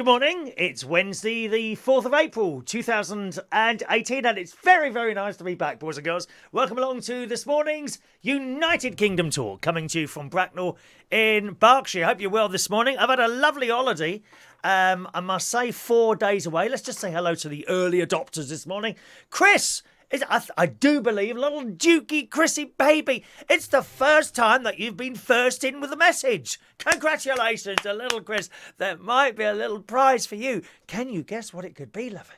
Good morning. It's Wednesday, the 4th of April, 2018, and it's very, very nice to be back, boys and girls. Welcome along to this morning's United Kingdom tour, coming to you from Bracknell in Berkshire. I hope you're well this morning. I've had a lovely holiday. I must say, 4 days away. Let's just say hello to the early adopters this morning. Chris! I do believe, little Dukey Chrissy baby, it's the first time that you've been first in with a message. Congratulations to little Chris. There might be a little prize for you. Can you guess what it could be, lovey?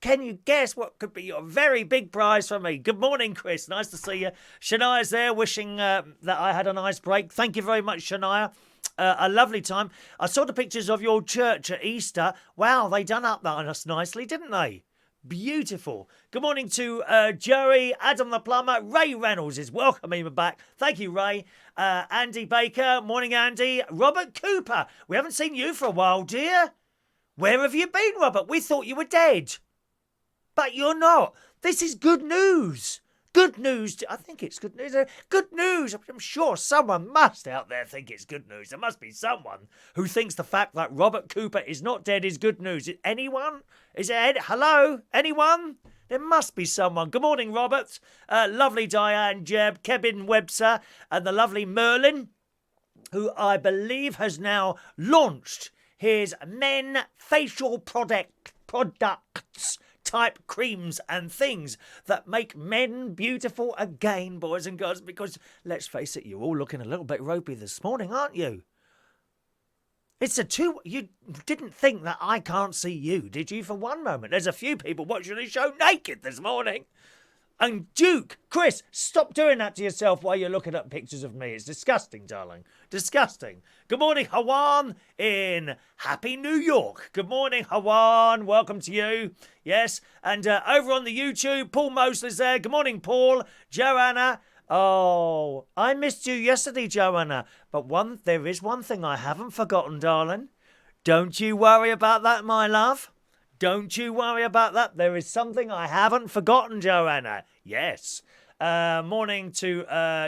Can you guess what could be your very big prize for me? Good morning, Chris. Nice to see you. Shania's there wishing that I had a nice break. Thank you very much, Shania. A lovely time. I saw the pictures of your church at Easter. Wow, they done up that on us nicely, didn't they? Beautiful. Good morning to Joey, Adam the plumber, Ray Reynolds is welcoming me back. Thank you, Ray. Andy Baker, morning, Andy. Robert Cooper, we haven't seen you for a while, dear. Where have you been, Robert? We thought you were dead. But you're not. This is good news. Good news. I think it's good news. Good news. I'm sure someone must out there think it's good news. There must be someone who thinks the fact that Robert Cooper is not dead is good news. Anyone? Is it? Hello? Anyone? There must be someone. Good morning, Robert. Lovely Diane Jeb, Kevin Webster, and the lovely Merlin, who I believe has now launched his men facial products type creams and things that make men beautiful again, boys and girls, because let's face it, you're all looking a little bit ropey this morning, aren't you? You didn't think that I can't see you, did you, for one moment? There's a few people watching the show naked this morning. And Duke, Chris, stop doing that to yourself while you're looking at pictures of me. It's disgusting, darling. Disgusting. Good morning, Hawan in Happy New York. Good morning, Hawan. Welcome to you. Yes. And over on the YouTube, Paul Mosley's there. Good morning, Paul. Joanna. Oh, I missed you yesterday, Joanna. But there is one thing I haven't forgotten, darling. Don't you worry about that, my love. Don't you worry about that. There is something I haven't forgotten, Joanna. Yes. Morning to...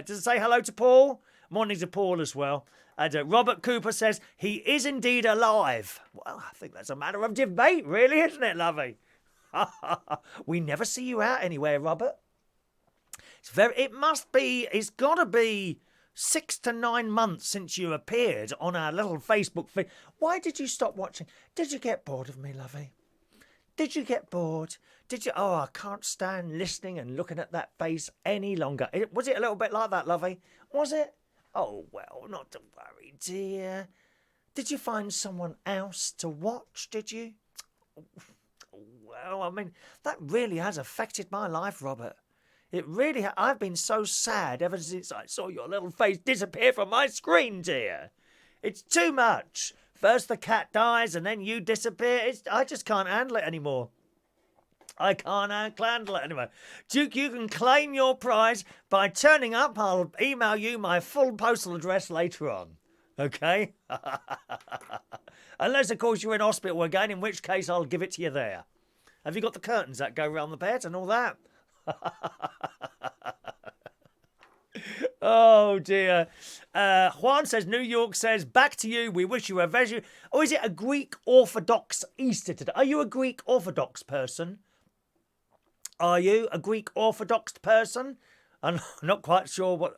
does it say hello to Paul? Morning to Paul as well. And Robert Cooper says, he is indeed alive. Well, I think that's a matter of debate, really, isn't it, lovey? We never see you out anywhere, Robert. It's got to be 6 to 9 months since you appeared on our little Facebook feed. Why did you stop watching? Did you get bored of me, lovey? Did you get bored? Did you? Oh, I can't stand listening and looking at that face any longer. Was it a little bit like that, lovey? Was it? Oh, well, not to worry, dear. Did you find someone else to watch, did you? Well, I mean, that really has affected my life, Robert. It really I've been so sad ever since I saw your little face disappear from my screen, dear. It's too much. First the cat dies and then you disappear. I just can't handle it anymore. I can't handle it anymore. Duke, you can claim your prize by turning up. I'll email you my full postal address later on. Okay? Unless, of course, you're in hospital again, in which case I'll give it to you there. Have you got the curtains that go around the bed and all that? Oh dear. Juan says, New York says, back to you. We wish you a very... Oh, is it a Greek Orthodox Easter today? Are you a Greek Orthodox person? Are you a Greek Orthodox person? I'm not quite sure what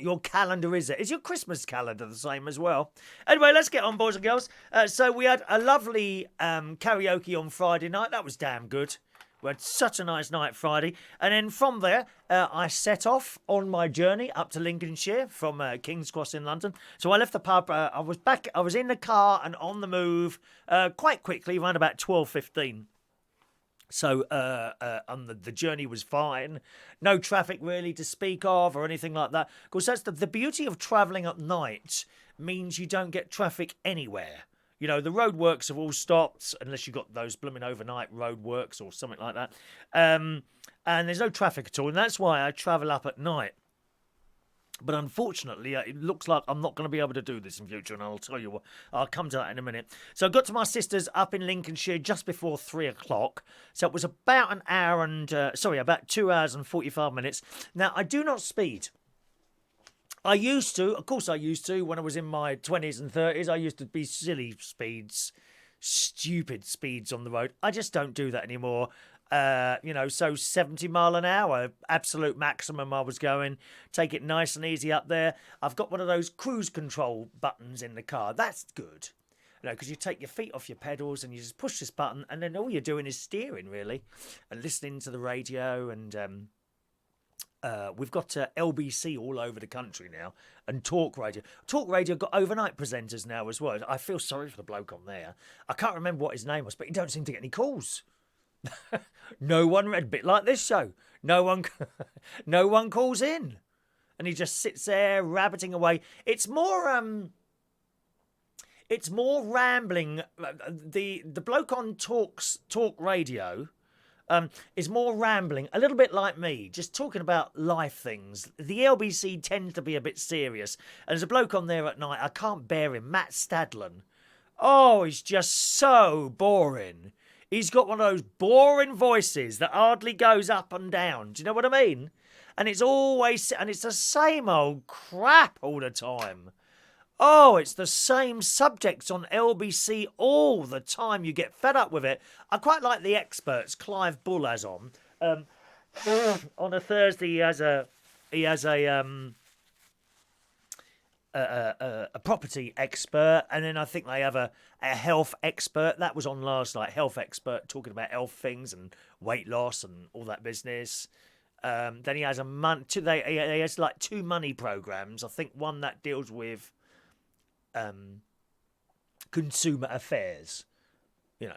your calendar is. Is your Christmas calendar the same as well? Anyway, let's get on, boys and girls. So we had a lovely karaoke on Friday night. That was damn good. We had such a nice night Friday. And then from there, I set off on my journey up to Lincolnshire from King's Cross in London. So I left the pub. I was in the car and on the move quite quickly, around about 12:15. So the journey was fine. No traffic really to speak of or anything like that. Of course, that's the beauty of travelling at night means you don't get traffic anywhere. You know, the roadworks have all stopped, unless you've got those blooming overnight roadworks or something like that. And there's no traffic at all, and that's why I travel up at night. But unfortunately, it looks like I'm not going to be able to do this in future, and I'll tell you what. I'll come to that in a minute. So I got to my sister's up in Lincolnshire just before 3 o'clock. So it was about about 2 hours and 45 minutes. Now, I do not speed. Of course I used to, when I was in my 20s and 30s, I used to be silly speeds, stupid speeds on the road. I just don't do that anymore. So 70 mile an hour, absolute maximum I was going. Take it nice and easy up there. I've got one of those cruise control buttons in the car. That's good. Because you take your feet off your pedals and you just push this button, and then all you're doing is steering, really, and listening to the radio. And we've got LBC all over the country now, and Talk Radio. Talk Radio got overnight presenters now as well. I feel sorry for the bloke on there. I can't remember what his name was, but he don't seem to get any calls. No one read a bit like this show. No one calls in, and he just sits there rabbiting away. It's more rambling. The bloke on Talk Radio is more rambling, a little bit like me, just talking about life things. The LBC tends to be a bit serious, and there's a bloke on there at night. I can't bear him, Matt Stadlen. Oh, he's just so boring. He's got one of those boring voices that hardly goes up and down. Do you know what I mean? And it's the same old crap all the time. Oh, it's the same subjects on LBC all the time. You get fed up with it. I quite like the experts Clive Bull has on. On a Thursday, he has a property expert, and then I think they have a health expert. That was on last night. Health expert talking about health things and weight loss and all that business. Then he has he has like two money programs. I think one that deals with consumer affairs.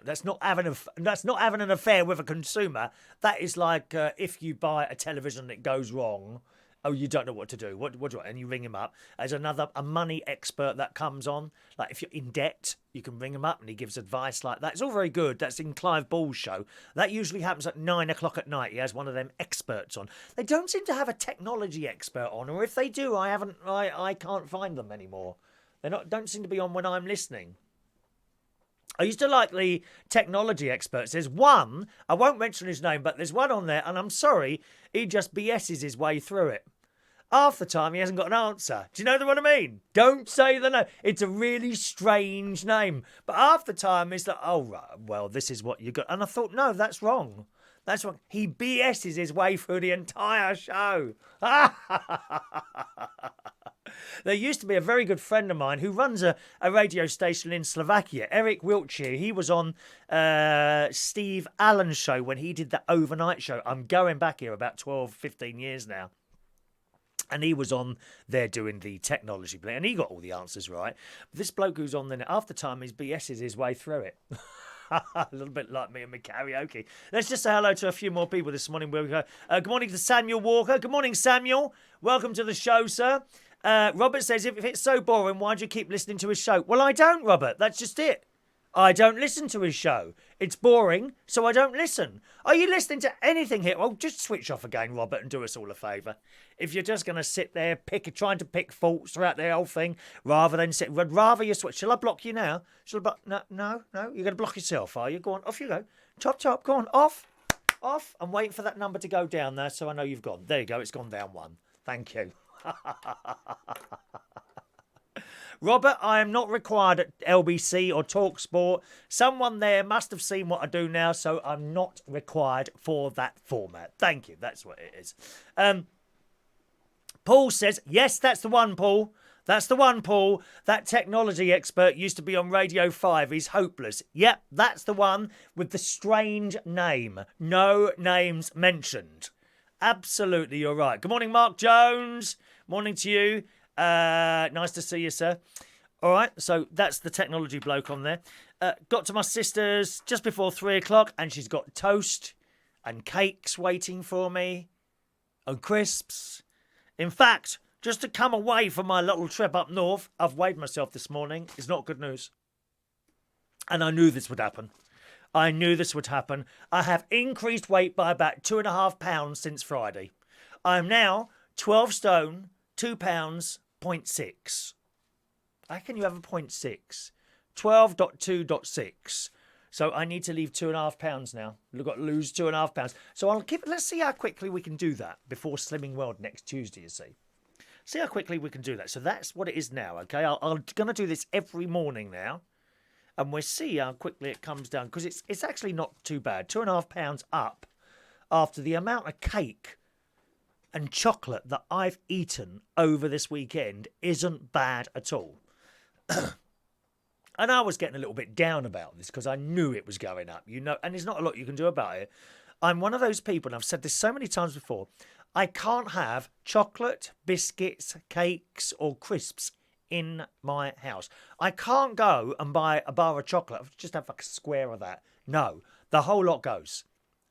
That's not having an affair with a consumer. That is like if you buy a television and it goes wrong. Oh, you don't know what to do. What do I? And you ring him up. There's a money expert that comes on. Like if you're in debt, you can ring him up and he gives advice like that. It's all very good. That's in Clive Bull's show. That usually happens at 9 o'clock at night. He has one of them experts on. They don't seem to have a technology expert on, or if they do, I can't find them anymore. Don't seem to be on when I'm listening. I used to like the technology experts. There's one, I won't mention his name, but there's one on there, and I'm sorry, he just BS's his way through it. Half the time he hasn't got an answer. Do you know what I mean? Don't say the name. It's a really strange name. But half the time it's like, oh, right, well, this is what you got. And I thought, no, that's wrong. That's wrong. He BS's his way through the entire show. There used to be a very good friend of mine who runs a radio station in Slovakia, Eric Wiltshire. He was on Steve Allen's show when he did that overnight show. I'm going back here about 12, 15 years now. And he was on there doing the technology play, and he got all the answers right. But this bloke who's on there, after time, his BS's his way through it. A little bit like me and my karaoke. Let's just say hello to a few more people this morning. Good morning to Samuel Walker. Good morning, Samuel. Welcome to the show, sir. Robert says, if it's so boring, why do you keep listening to his show? Well, I don't, Robert. That's just it. I don't listen to his show. It's boring, so I don't listen. Are you listening to anything here? Well, just switch off again, Robert, and do us all a favour. If you're just going to sit there trying to pick faults throughout the whole thing, rather than I'd rather you switch. Shall I block you now? Shall I block? No. You're going to block yourself, are you? Go on, off you go. Chop, go on, off. I'm waiting for that number to go down there, so I know you've gone. There you go, it's gone down one. Thank you. Robert, I am not required at LBC or TalkSport. Someone there must have seen what I do now, so I'm not required for that format. Thank you. That's what it is. Paul says, yes, that's the one, Paul. That's the one, Paul. That technology expert used to be on Radio 5. He's hopeless. Yep, that's the one with the strange name. No names mentioned. Absolutely, you're right. Good morning, Mark Jones. Morning to you. Nice to see you, sir. All right, so that's the technology bloke on there. Got to my sister's just before 3 o'clock, and she's got toast and cakes waiting for me and crisps. In fact, just to come away from my little trip up north, I've weighed myself this morning. It's not good news. And I knew this would happen. I have increased weight by about 2.5 pounds since Friday. I am now 12 stone, 2 pounds, 0.6. How can you have a 0.6? 12.2.6. So I need to leave 2.5 pounds now. I've got to lose 2.5 pounds. So let's see how quickly we can do that before Slimming World next Tuesday, you see. See how quickly we can do that. So that's what it is now, okay? I'm going to do this every morning now. And we'll see how quickly it comes down. Because it's actually not too bad. £2.5 up after the amount of cake and chocolate that I've eaten over this weekend isn't bad at all. And I was getting a little bit down about this because I knew it was going up, you know, and there's not a lot you can do about it. I'm one of those people, and I've said this so many times before, I can't have chocolate, biscuits, cakes or crisps in my house. I can't go and buy a bar of chocolate, just have like a square of that. No, the whole lot goes.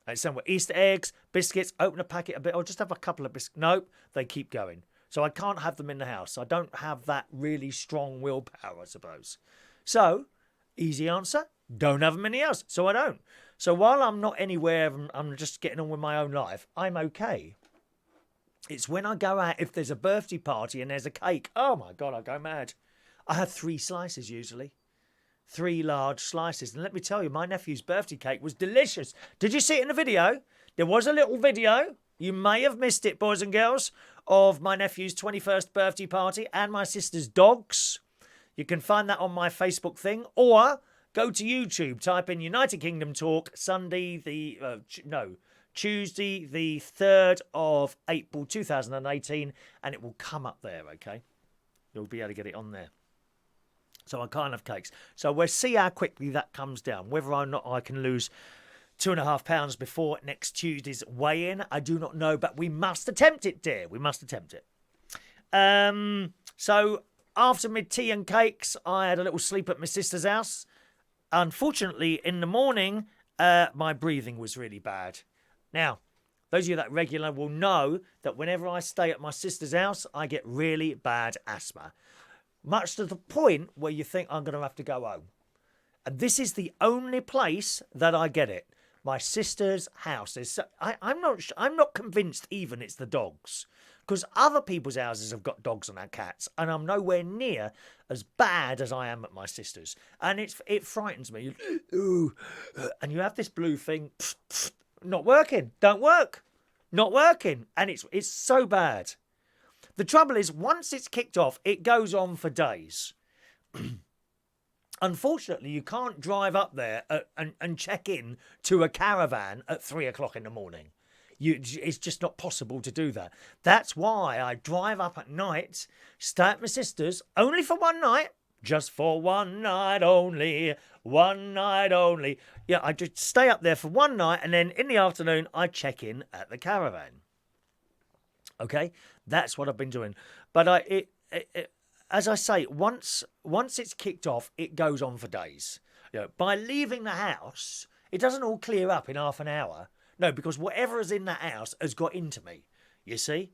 And same with Easter eggs, biscuits, open a packet a bit, or just have a couple of biscuits. Nope, they keep going. So I can't have them in the house. I don't have that really strong willpower, I suppose. So, easy answer, don't have them in the house. So I don't. So while I'm not anywhere, I'm just getting on with my own life, I'm okay. It's when I go out, if there's a birthday party and there's a cake, oh my God, I go mad. I have 3 slices usually. 3 large slices. And let me tell you, my nephew's birthday cake was delicious. Did you see it in the video? There was a little video. You may have missed it, boys and girls, of my nephew's 21st birthday party and my sister's dogs. You can find that on my Facebook thing, or go to YouTube, type in United Kingdom Talk, Tuesday the 3rd of April 2018, and it will come up there, okay? You'll be able to get it on there. So I can't have cakes. So we'll see how quickly that comes down. Whether or not I can lose £2.5 before next Tuesday's weigh-in, I do not know, but we must attempt it, dear. We must attempt it. So after my tea and cakes, I had a little sleep at my sister's house. Unfortunately, in the morning, my breathing was really bad. Now, those of you that regular will know that whenever I stay at my sister's house, I get really bad asthma. Much to the point where you think I'm going to have to go home. And this is the only place that I get it. My sister's house. I'm not convinced even it's the dogs. Because other people's houses have got dogs and cats. And I'm nowhere near as bad as I am at my sister's. And it frightens me. And you have this blue thing. Not working. Don't work. Not working. And it's so bad. The trouble is, once it's kicked off, it goes on for days. Unfortunately, you can't drive up there and check in to a caravan at 3 o'clock in the morning. It's just not possible to do that. That's why I drive up at night, stay at my sister's, only for one night. Just for one night only. One night only. Yeah, I just stay up there for one night, and then in the afternoon, I check in at the caravan. Okay? That's what I've been doing. But as I say, once it's kicked off, it goes on for days. You know, by leaving the house, it doesn't all clear up in half an hour. No, because whatever is in that house has got into me, you see?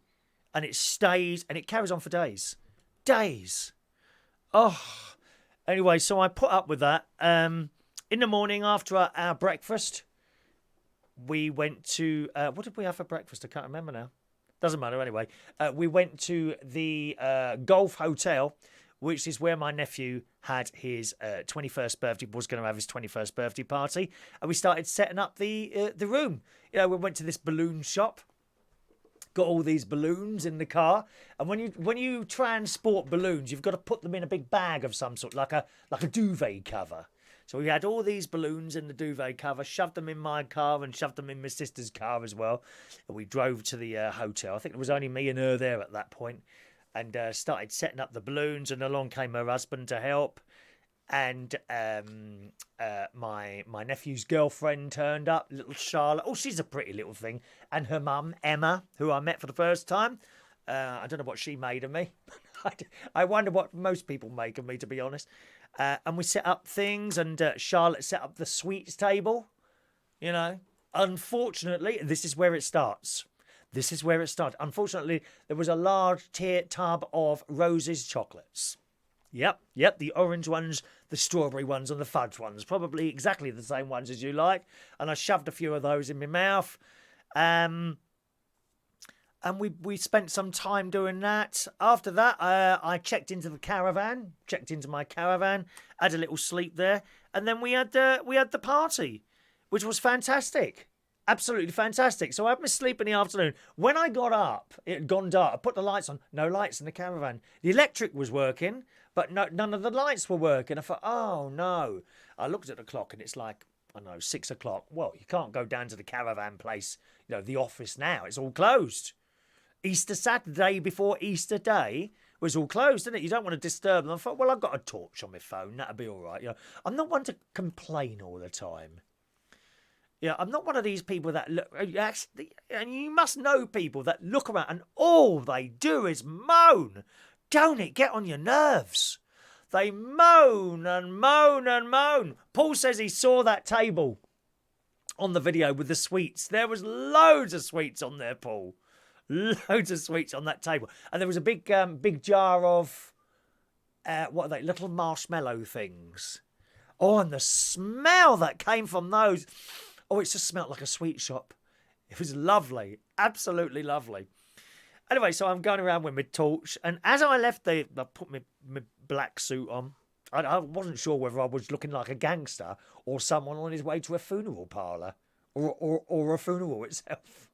And it stays, and it carries on for days. Days. Oh. Anyway, so I put up with that. In the morning after our breakfast, we went to... what did we have for breakfast? I can't remember now. Doesn't matter anyway. We went to the Golf Hotel, which is where my nephew had his 21st birthday, was going to have his 21st birthday party. And we started setting up the room. You know, we went to this balloon shop, got all these balloons in the car. And when you transport balloons, you've got to put them in a big bag of some sort, like a duvet cover. So we had all these balloons in the duvet cover, shoved them in my car and shoved them in my sister's car as well. And we drove to the hotel. I think it was only me and her there at that point. And started setting up the balloons, and along came her husband to help. And my nephew's girlfriend turned up, little Charlotte. Oh, she's a pretty little thing. And her mum, Emma, who I met for the first time. I don't know what she made of me. I wonder what most people make of me, to be honest. And we set up things, and Charlotte set up the sweets table. You know, unfortunately, this is where it starts. This is where it started. Unfortunately, there was a large tub of Rose's chocolates. Yep, the orange ones, the strawberry ones, and the fudge ones. Probably exactly the same ones as you like. And I shoved a few of those in my mouth. And we spent some time doing that. After that, I checked into my caravan, had a little sleep there. And then we had the party, which was fantastic. Absolutely fantastic. So I had my sleep in the afternoon. When I got up, it had gone dark. I put the lights on. No lights in the caravan. The electric was working, but none of the lights were working. I thought, oh no. I looked at the clock and it's like, I don't know, 6 o'clock. Well, you can't go down to the caravan place, the office now. It's all closed. Easter Saturday before Easter Day was all closed, didn't it? You don't want to disturb them. I thought, well, I've got a torch on my phone. That'll be all right. I'm not one to complain all the time. Yeah, I'm not one of these people that look, actually, and you must know people that look around and all they do is moan. Don't it get on your nerves? They moan and moan and moan. Paul says he saw that table on the video with the sweets. There was loads of sweets on there, Paul. Loads of sweets on that table. And there was a big jar of, what are they, little marshmallow things. Oh, and the smell that came from those. Oh, it just smelled like a sweet shop. It was lovely. Absolutely lovely. Anyway, so I'm going around with my torch. And as I left, I put my black suit on. I wasn't sure whether I was looking like a gangster or someone on his way to a funeral parlour. Or a funeral itself.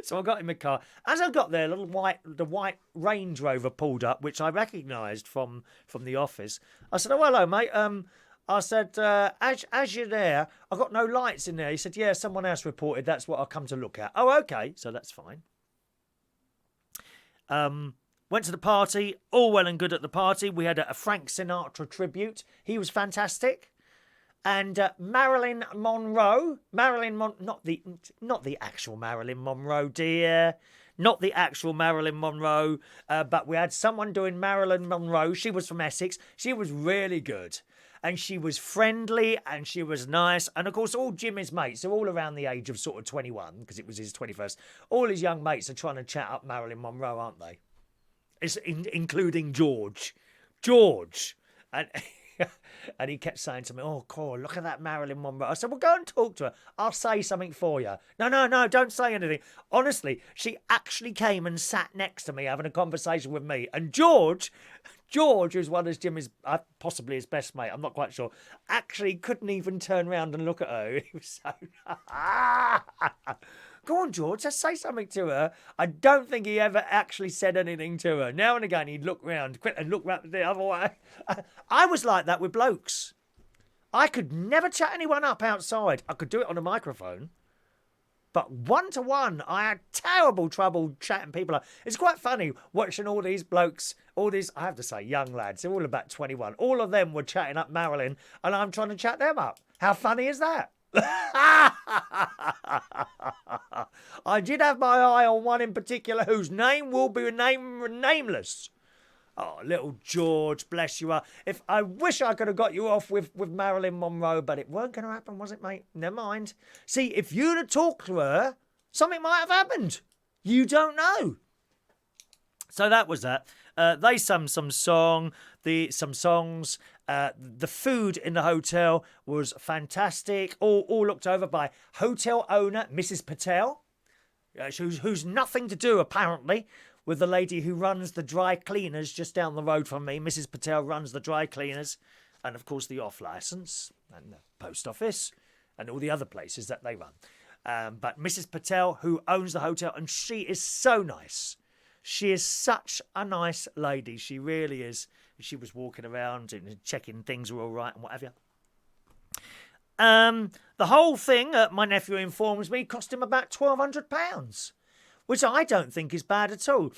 So I got in my car. As I got there, the white Range Rover pulled up, which I recognised from the office. I said, oh, hello, mate. I said, as you're there, I've got no lights in there. He said, yeah, someone else reported. That's what I've come to look at. Oh, okay. So that's fine. Went to the party. All well and good at the party. We had a Frank Sinatra tribute. He was fantastic. And Marilyn Monroe. Not the actual Marilyn Monroe, dear. Not the actual Marilyn Monroe. But we had someone doing Marilyn Monroe. She was from Essex. She was really good. And she was friendly and she was nice. And, of course, all Jimmy's mates are all around the age of sort of 21 because it was his 21st. All his young mates are trying to chat up Marilyn Monroe, aren't they? It's including George. And, and he kept saying to me, oh, Cora, look at that Marilyn Monroe. I said, well, go and talk to her. I'll say something for you. No, don't say anything. Honestly, she actually came and sat next to me having a conversation with me. And George, who's one of Jimmy's, possibly his best mate, I'm not quite sure, actually couldn't even turn around and look at her. He was so... Go on, George, just say something to her. I don't think he ever actually said anything to her. Now and again, he'd look round quick and look round the other way. I was like that with blokes. I could never chat anyone up outside. I could do it on a microphone. But one-to-one, I had terrible trouble chatting people up. It's quite funny watching all these blokes, all these, I have to say, young lads. They're all about 21. All of them were chatting up Marilyn, and I'm trying to chat them up. How funny is that? I did have my eye on one in particular whose name will be nameless. Oh, little George, bless you. If I wish I could have got you off with Marilyn Monroe, but it weren't going to happen, was it, mate? Never mind. See, if you'd have talked to her, something might have happened. You don't know. So that was that. They sung some songs. The food in the hotel was fantastic. All looked over by hotel owner Mrs. Patel, who's nothing to do apparently with the lady who runs the dry cleaners just down the road from me. Mrs. Patel runs the dry cleaners, and of course the off licence and the post office and all the other places that they run. But Mrs. Patel, who owns the hotel, and she is so nice. She is such a nice lady. She really is. She was walking around and checking things were all right and whatever. The whole thing, my nephew informs me, cost him about £1,200, which I don't think is bad at all.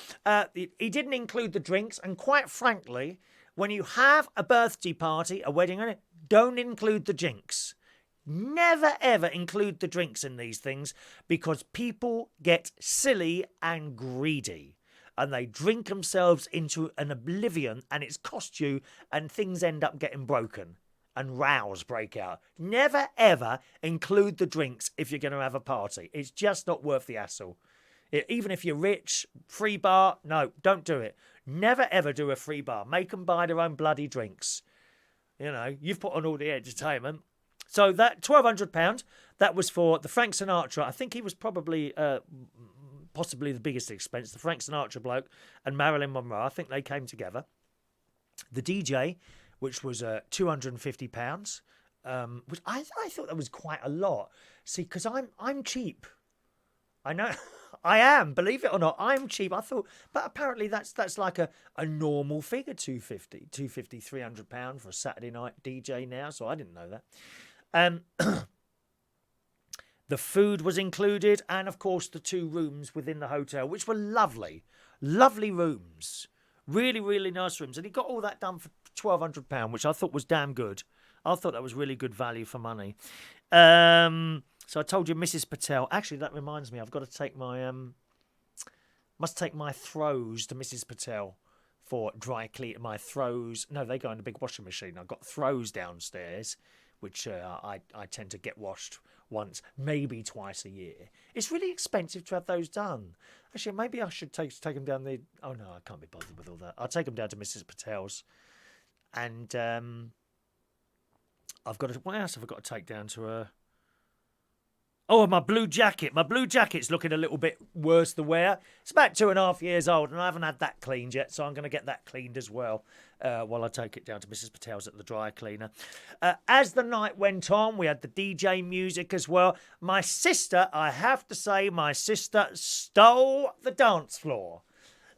He didn't include the drinks, and quite frankly, when you have a birthday party, a wedding, don't include the drinks. Never ever include the drinks in these things because people get silly and greedy. And they drink themselves into an oblivion, and it's cost you, and things end up getting broken, and rows break out. Never, ever include the drinks if you're going to have a party. It's just not worth the hassle. Even if you're rich, free bar, no, don't do it. Never, ever do a free bar. Make them buy their own bloody drinks. You know, you've put on all the entertainment. So that £1,200, that was for the Frank Sinatra. I think he was probably... possibly the biggest expense, the Frank Sinatra bloke and Marilyn Monroe. I think they came together. The DJ, which was £250, which I thought that was quite a lot. See, because I'm cheap. I know I am, believe it or not, I'm cheap. I thought, but apparently that's like a normal figure, 250, £300 for a Saturday night DJ now. So I didn't know that. The food was included, and of course the 2 rooms within the hotel, which were lovely rooms, really, really nice rooms. And he got all that done for £1,200, which I thought was damn good. I thought that was really good value for money. So I told you, Mrs. Patel. Actually, that reminds me, I've got to take my must take my throws to Mrs. Patel for dry clean. My throws, no, they go in the big washing machine. I've got throws downstairs, which I tend to get washed once, maybe twice a year. It's really expensive to have those done. Actually, maybe I should take them down the. Oh no, I can't be bothered with all that. I'll take them down to Mrs. Patel's, and I've got to. What else have I got to take down to her? Oh, my blue jacket. My blue jacket's looking a little bit worse to wear. It's about 2.5 years old, and I haven't had that cleaned yet, so I'm going to get that cleaned as well while I take it down to Mrs. Patel's at the dry cleaner. As the night went on, we had the DJ music as well. My sister, I have to say, my sister stole the dance floor.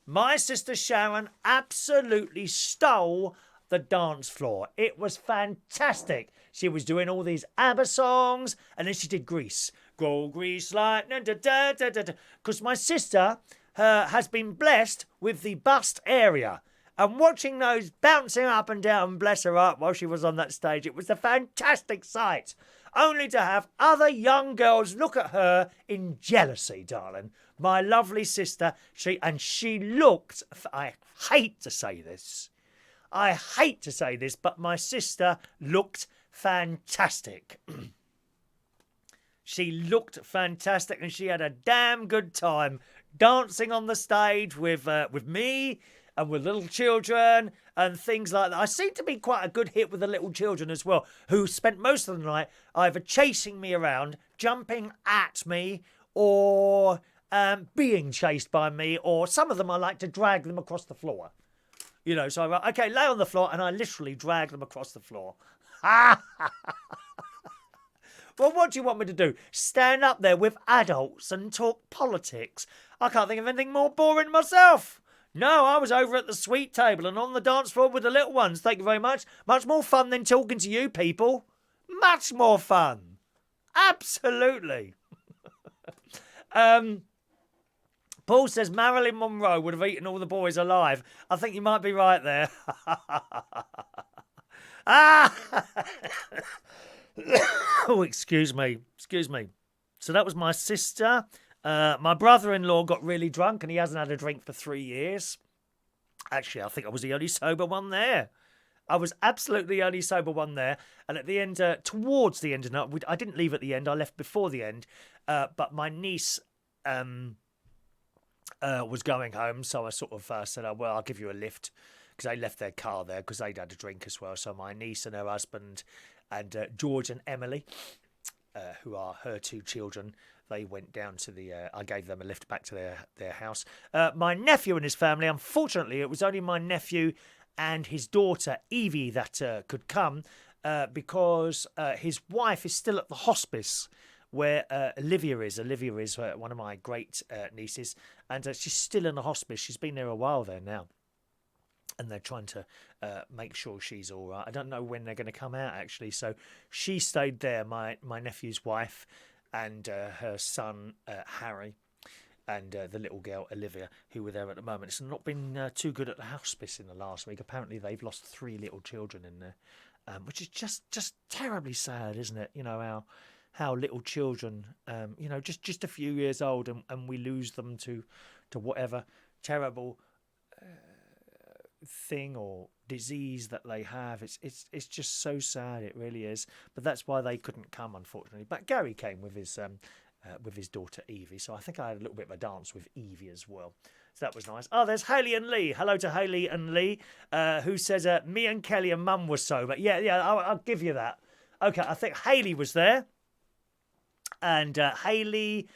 My sister Sharon absolutely stole the dance floor. It was fantastic. She was doing all these ABBA songs, and then she did Grease. Go Grease like da da da da da. Because my sister has been blessed with the bust area. And watching those bouncing up and down, bless her heart, while she was on that stage, it was a fantastic sight. Only to have other young girls look at her in jealousy, darling. My lovely sister, she looked, I hate to say this, but my sister looked fantastic. She looked fantastic, and she had a damn good time dancing on the stage with me and with little children and things like that. I seem to be quite a good hit with the little children as well, who spent most of the night either chasing me around, jumping at me, or being chased by me, or some of them I like to drag them across the floor. You know, so I went, okay, lay on the floor, and I literally dragged them across the floor. Well, what do you want me to do? Stand up there with adults and talk politics? I can't think of anything more boring myself. No, I was over at the sweet table and on the dance floor with the little ones. Thank you very much. Much more fun than talking to you people. Much more fun. Absolutely. Paul says Marilyn Monroe would have eaten all the boys alive. I think you might be right there. Oh, excuse me. So that was my sister. My brother-in-law got really drunk and he hasn't had a drink for 3 years. Actually, I think I was the only sober one there. I was absolutely the only sober one there. And at the end, towards the end of the night, I didn't leave at the end. I left before the end. But my niece was going home. So I sort of said, oh, well, I'll give you a lift. Because they left their car there because they'd had a drink as well. So my niece and her husband and George and Emily, who are her 2 children, they went down to I gave them a lift back to their house. My nephew and his family, unfortunately, it was only my nephew and his daughter, Evie, that could come because his wife is still at the hospice where Olivia is. Olivia is one of my great nieces, and she's still in the hospice. She's been there a while there now. And they're trying to make sure she's all right. I don't know when they're going to come out, actually. So she stayed there, my nephew's wife, and her son, Harry, and the little girl, Olivia, who were there at the moment. It's not been too good at the hospice in the last week. Apparently, they've lost 3 little children in there, which is just terribly sad, isn't it? You know, how little children, just a few years old, and we lose them to whatever terrible thing or disease that they have. It's just so sad. It really is. But that's why they couldn't come, unfortunately. But Gary came with his daughter Evie, so I think I had a little bit of a dance with Evie as well. So that was nice. Oh, there's Hayley and Lee. Hello to Hayley and Lee, who says me and Kelly and Mum were sober. Yeah, I'll give you that. Okay, I think Hayley was there, and Hayley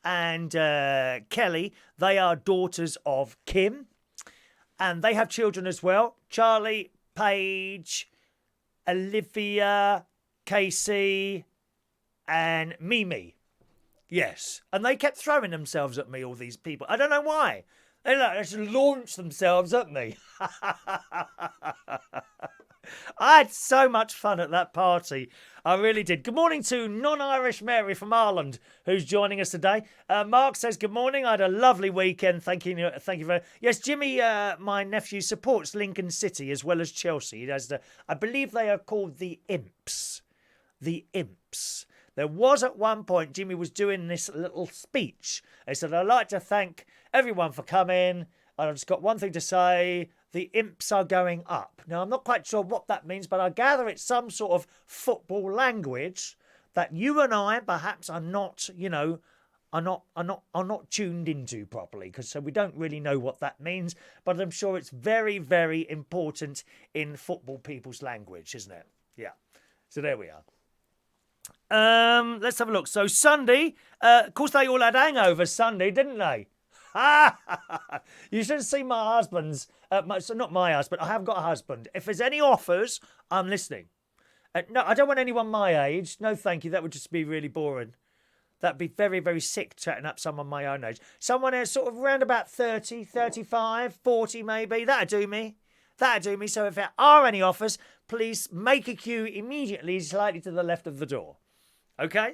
and Kelly, they are daughters of Kim. And they have children as well. Charlie, Paige, Olivia, Casey, and Mimi. Yes. And they kept throwing themselves at me, all these people. I don't know why. They just launched themselves at me. I had so much fun at that party. I really did. Good morning to non-Irish Mary from Ireland, who's joining us today. Mark says, good morning. I had a lovely weekend. Thank you very much. Yes, Jimmy, my nephew, supports Lincoln City as well as Chelsea. He has I believe they are called the Imps. The Imps. There was at one point, Jimmy was doing this little speech. He said, I'd like to thank everyone for coming. I've just got one thing to say. The Imps are going up. Now, I'm not quite sure what that means, but I gather it's some sort of football language that you and I perhaps are not, are not tuned into properly, because so we don't really know what that means. But I'm sure it's very, very important in football people's language, isn't it? Yeah. So there we are. Let's have a look. So Sunday, of course, they all had hangovers Sunday, didn't they? You should see my husband's. So not my husband. I haven't got a husband. If there's any offers, I'm listening. No, I don't want anyone my age. No, thank you. That would just be really boring. That'd be very, very sick chatting up someone my own age. Someone else sort of around about 30, 35, 40 maybe. That'd do me. So if there are any offers, please make a queue immediately, slightly to the left of the door. Okay?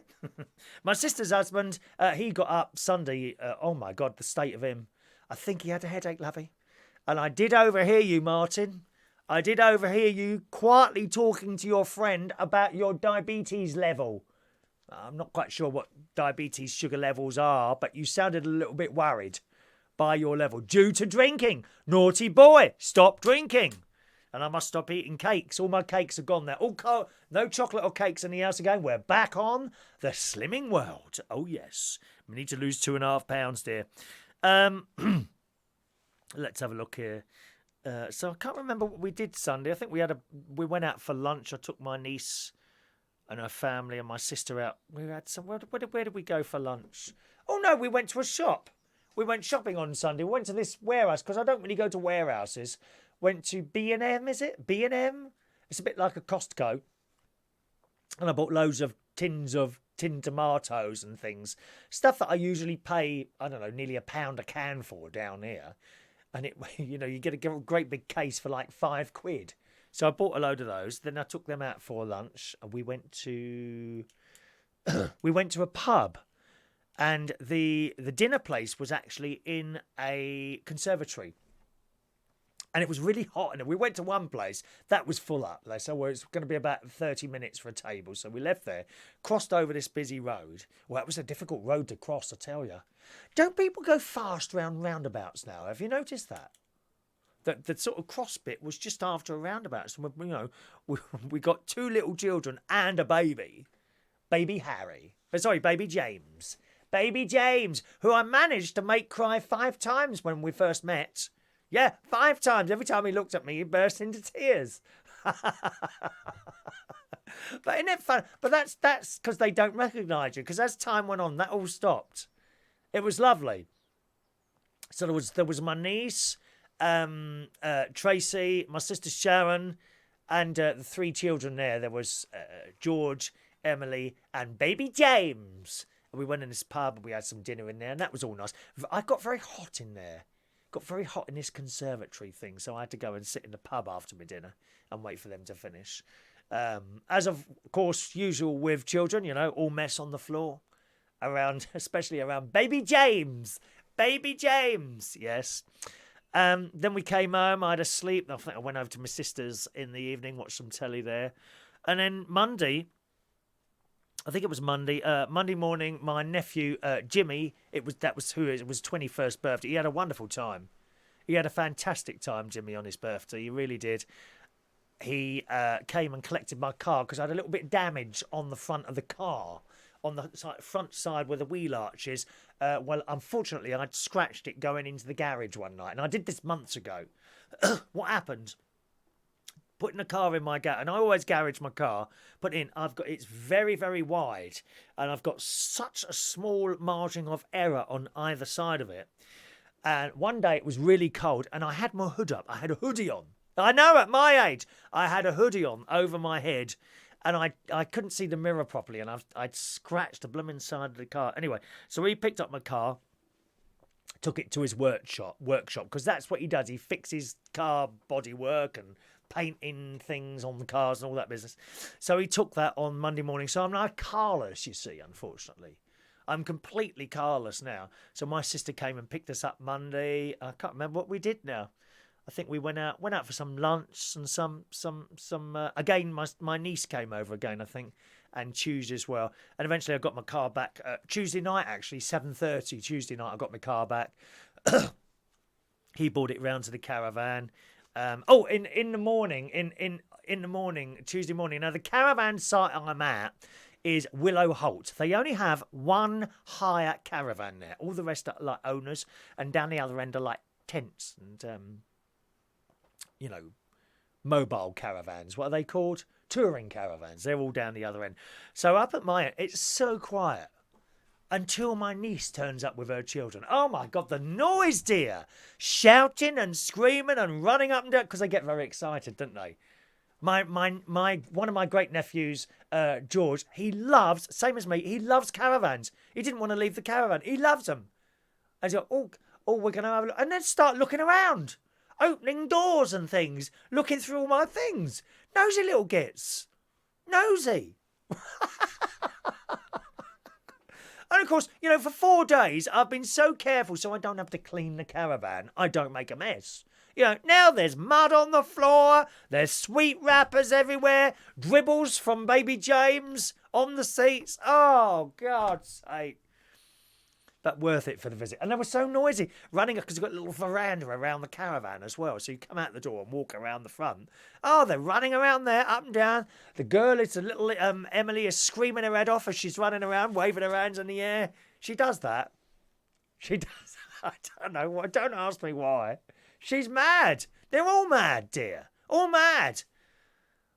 My sister's husband, he got up Sunday. Oh, my God, the state of him. I think he had a headache, lovey. And I did overhear you, Martin. I did overhear you quietly talking to your friend about your diabetes level. I'm not quite sure what diabetes sugar levels are, but you sounded a little bit worried by your level. Due to drinking. Naughty boy. Stop drinking. And I must stop eating cakes. All my cakes are gone there. No chocolate or cakes in the house again. We're back on the slimming world. Oh, yes. We need to lose 2.5 pounds, dear. Let's have a look here. So I can't remember what we did Sunday. I think we went out for lunch. I took my niece and her family and my sister out. We had where did we go for lunch? Oh, no, we went to a shop. We went shopping on Sunday. We went to this warehouse because I don't really go to warehouses. Went to B&M, is it? B&M? It's a bit like a Costco. And I bought loads of tins of tinned tomatoes and things. Stuff that I usually pay, I don't know, nearly £1 a can for down here. And it, you get a great big case for like £5. So I bought a load of those. Then I took them out for lunch. And we went to a pub. And the dinner place was actually in a conservatory. And it was really hot. And we went to one place that was full up. They said, well, it's going to be about 30 minutes for a table. So we left there, crossed over this busy road. Well, it was a difficult road to cross, I tell you. Don't people go fast round roundabouts now? Have you noticed that? The sort of cross bit was just after a roundabout. So, we got 2 little children and a baby. Baby Harry. Baby James. Baby James, who I managed to make cry 5 times when we first met. Yeah, 5 times. Every time he looked at me, he burst into tears. But isn't it fun? But that's because they don't recognise you. Because as time went on, that all stopped. It was lovely. So there was my niece, Tracy, my sister Sharon, and the 3 children there. There was George, Emily, and baby James. And we went in this pub and we had some dinner in there, and that was all nice. I got very hot in there. Got very hot in this conservatory thing, so I had to go and sit in the pub after my dinner and wait for them to finish. As of course, usual with children, all mess on the floor, especially around baby James. Baby James, yes. Then we came home, I had a sleep. I think I went over to my sister's in the evening, watched some telly there. And then Monday morning, my nephew Jimmy, it was 21st birthday. He had a wonderful time. He had a fantastic time, Jimmy, on his birthday. He really did. He came and collected my car because I had a little bit of damage on the front of the car, on the front side where the wheel arch is. Well, unfortunately, I'd scratched it going into the garage one night, and I did this months ago. What happened? Putting the car in my garage, and I always garage my car. It's very, very wide, and I've got such a small margin of error on either side of it. And one day it was really cold, and I had my hood up. I had a hoodie on. I know, at my age, I had a hoodie on over my head, and I couldn't see the mirror properly, and I'd scratched the blooming side of the car. Anyway, so he picked up my car, took it to his workshop because that's what he does. He fixes car body work and painting things on the cars and all that business. So he took that on Monday morning. So I'm now carless, you see, unfortunately. I'm completely carless now. So my sister came and picked us up Monday. I can't remember what we did now. I think we went out for some lunch and some again, my niece came over again, I think, and Tuesday as well. And eventually I got my car back Tuesday night, actually, 7:30 Tuesday night I got my car back. He brought it round to the caravan. In the morning, in the morning, Tuesday morning. Now the caravan site I'm at is Willow Holt. They only have one hire caravan there. All the rest are like owners, and down the other end are like tents and mobile caravans. What are they called? Touring caravans. They're all down the other end. So up at my end, it's so quiet until my niece turns up with her children. Oh my God, the noise, dear! Shouting and screaming and running up and down because they get very excited, don't they? My one of my great nephews, George, he loves, same as me, he loves caravans. He didn't want to leave the caravan. He loves them. And he's like, oh, we're going to have a look. And then start looking around, opening doors and things, looking through all my things. Nosy little gits. Nosy. And of course, for 4 days, I've been so careful so I don't have to clean the caravan. I don't make a mess. Now there's mud on the floor, there's sweet wrappers everywhere, dribbles from baby James on the seats. Oh, God's sake. But worth it for the visit. And they were so noisy, running, because you've got a little veranda around the caravan as well. So you come out the door and walk around the front. Oh, they're running around there, up and down. The girl, it's a little, Emily is screaming her head off as she's running around, waving her hands in the air. She does that. She does. I don't know. Don't ask me why. She's mad. They're all mad, dear. All mad.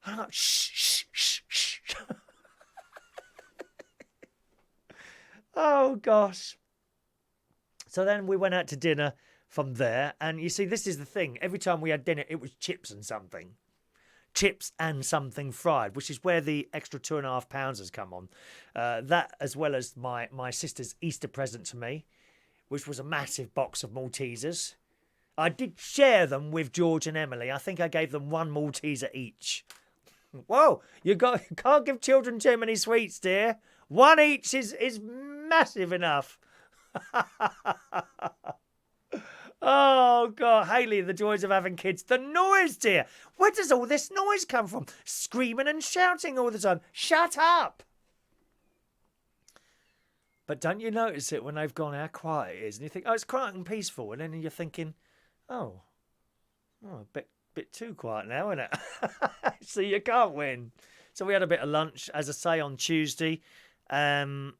I'm like, shh, shh, shh, shh. Oh, gosh. So then we went out to dinner from there. And you see, this is the thing. Every time we had dinner, it was chips and something. Chips and something fried, which is where the extra £2.5 has come on. That, as well as my sister's Easter present to me, which was a massive box of Maltesers. I did share them with George and Emily. I think I gave them one Malteser each. Whoa, you can't give children too many sweets, dear. One each is massive enough. Oh, God. Hayley, the joys of having kids. The noise, dear. Where does all this noise come from? Screaming and shouting all the time. Shut up. But don't you notice it when they've gone how quiet it is? And you think, oh, it's quiet and peaceful. And then you're thinking, oh a bit too quiet now, isn't it? So you can't win. So we had a bit of lunch, as I say, on Tuesday. Came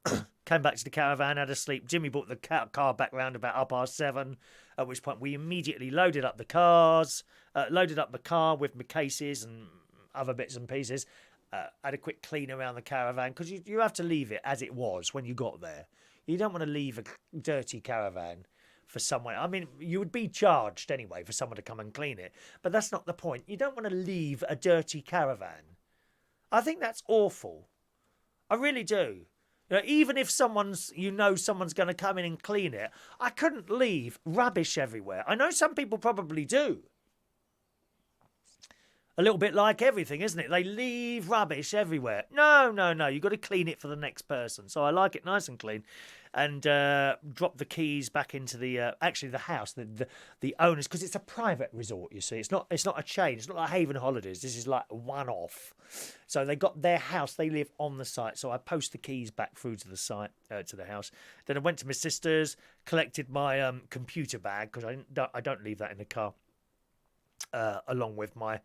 back to the caravan, had a sleep. Jimmy brought the car back round about 7:30, at which point we immediately loaded up the car with my cases and other bits and pieces. Had a quick clean around the caravan, because you have to leave it as it was when you got there. You don't want to leave a dirty caravan for someone. I mean, you would be charged anyway for someone to come and clean it, but that's not the point. You don't want to leave a dirty caravan. I think that's awful. I really do. Even if someone's going to come in and clean it, I couldn't leave rubbish everywhere. I know some people probably do. A little bit like everything, isn't it? They leave rubbish everywhere. No. You've got to clean it for the next person. So I like it nice and clean. And drop the keys back into the house, the owners, because it's a private resort, you see. It's not a chain. It's not like Haven Holidays. This is like a one-off. So they got their house. They live on the site. So I post the keys back through to the site, to the house. Then I went to my sister's, collected my computer bag, because I don't leave that in the car. Along with my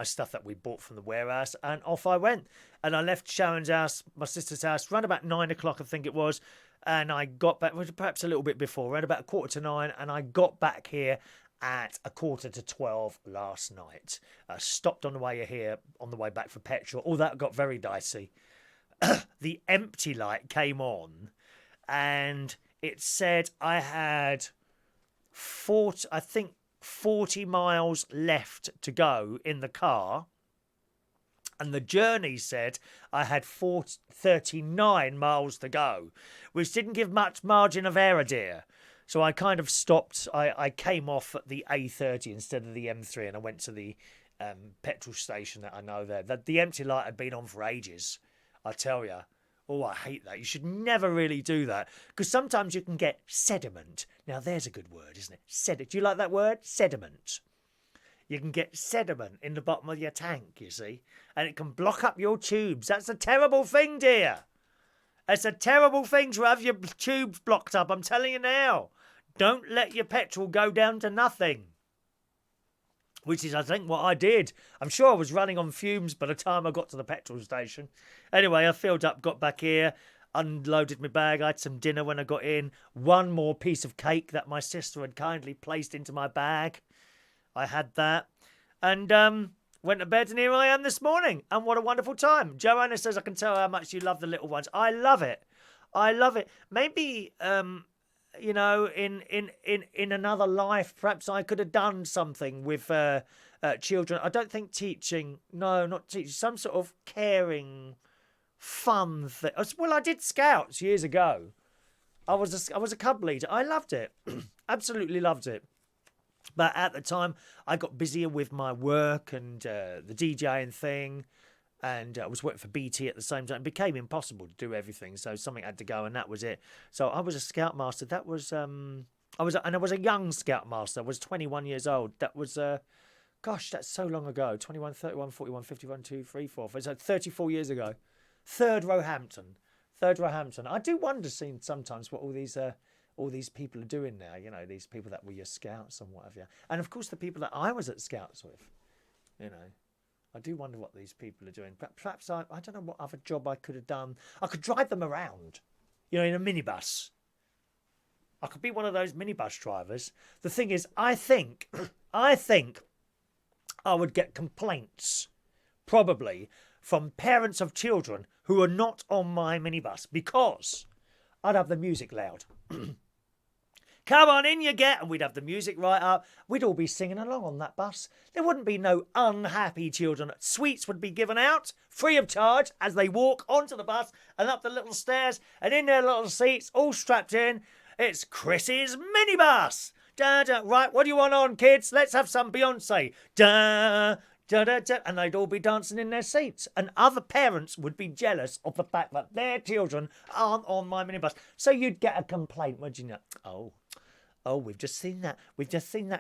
stuff that we bought from the warehouse, and off I went. And I left Sharon's house, my sister's house, around about 9 o'clock, I think it was. And I got back, perhaps a little bit before, around about 9:15, and I got back here at 11:45 last night. Stopped on the way here, on the way back for petrol. All that got very dicey. The empty light came on, and it said I had 40 miles left to go in the car. And the journey said I had 39 miles to go, which didn't give much margin of error, dear. So I kind of stopped. I came off at the A30 instead of the M3, and I went to the petrol station that I know there. The empty light had been on for ages, I tell you. Oh, I hate that. You should never really do that, because sometimes you can get sediment. Now, there's a good word, isn't it? Do you like that word? Sediment. You can get sediment in the bottom of your tank, you see, and it can block up your tubes. That's a terrible thing, dear. It's a terrible thing to have your tubes blocked up, I'm telling you now. Don't let your petrol go down to nothing. Which is, I think, what I did. I'm sure I was running on fumes by the time I got to the petrol station. Anyway, I filled up, got back here, unloaded my bag. I had some dinner when I got in. One more piece of cake that my sister had kindly placed into my bag. I had that. And went to bed, and here I am this morning. And what a wonderful time. Joanna says, I can tell how much you love the little ones. I love it. I love it. Maybe... you know, in another life, perhaps I could have done something with children. I don't think teaching, no, not teaching, some sort of caring, fun thing. Well, I did Scouts years ago. I was a cub leader. I loved it. Absolutely loved it. But at the time, I got busier with my work and the DJing thing. And I was working for BT at the same time. It became impossible to do everything, so something had to go, and that was it. So I was a scoutmaster. That was I was a young scoutmaster. I was 21 years old. That was gosh, that's so long ago. 21, 31, 41, 51, 2, 3, 4. It's like 34 years ago. Third Roehampton. I do wonder, seeing sometimes what all these people are doing now. You know, these people that were your scouts and whatever. And of course, the people that I was at Scouts with. You know. I do wonder what these people are doing. Perhaps I don't know what other job I could have done. I could drive them around, you know, in a minibus. I could be one of those minibus drivers. The thing is, I think I would get complaints, probably, from parents of children who are not on my minibus, because I'd have the music loud. Come on, in you get, and we'd have the music right up. We'd all be singing along on that bus. There wouldn't be no unhappy children. Sweets would be given out, free of charge, as they walk onto the bus and up the little stairs and in their little seats, all strapped in. It's Chris's minibus. Da, da. Right, what do you want on, kids? Let's have some Beyonce. Da, da, da, da. And they'd all be dancing in their seats. And other parents would be jealous of the fact that their children aren't on my minibus. So you'd get a complaint, would you know? Oh, we've just seen that.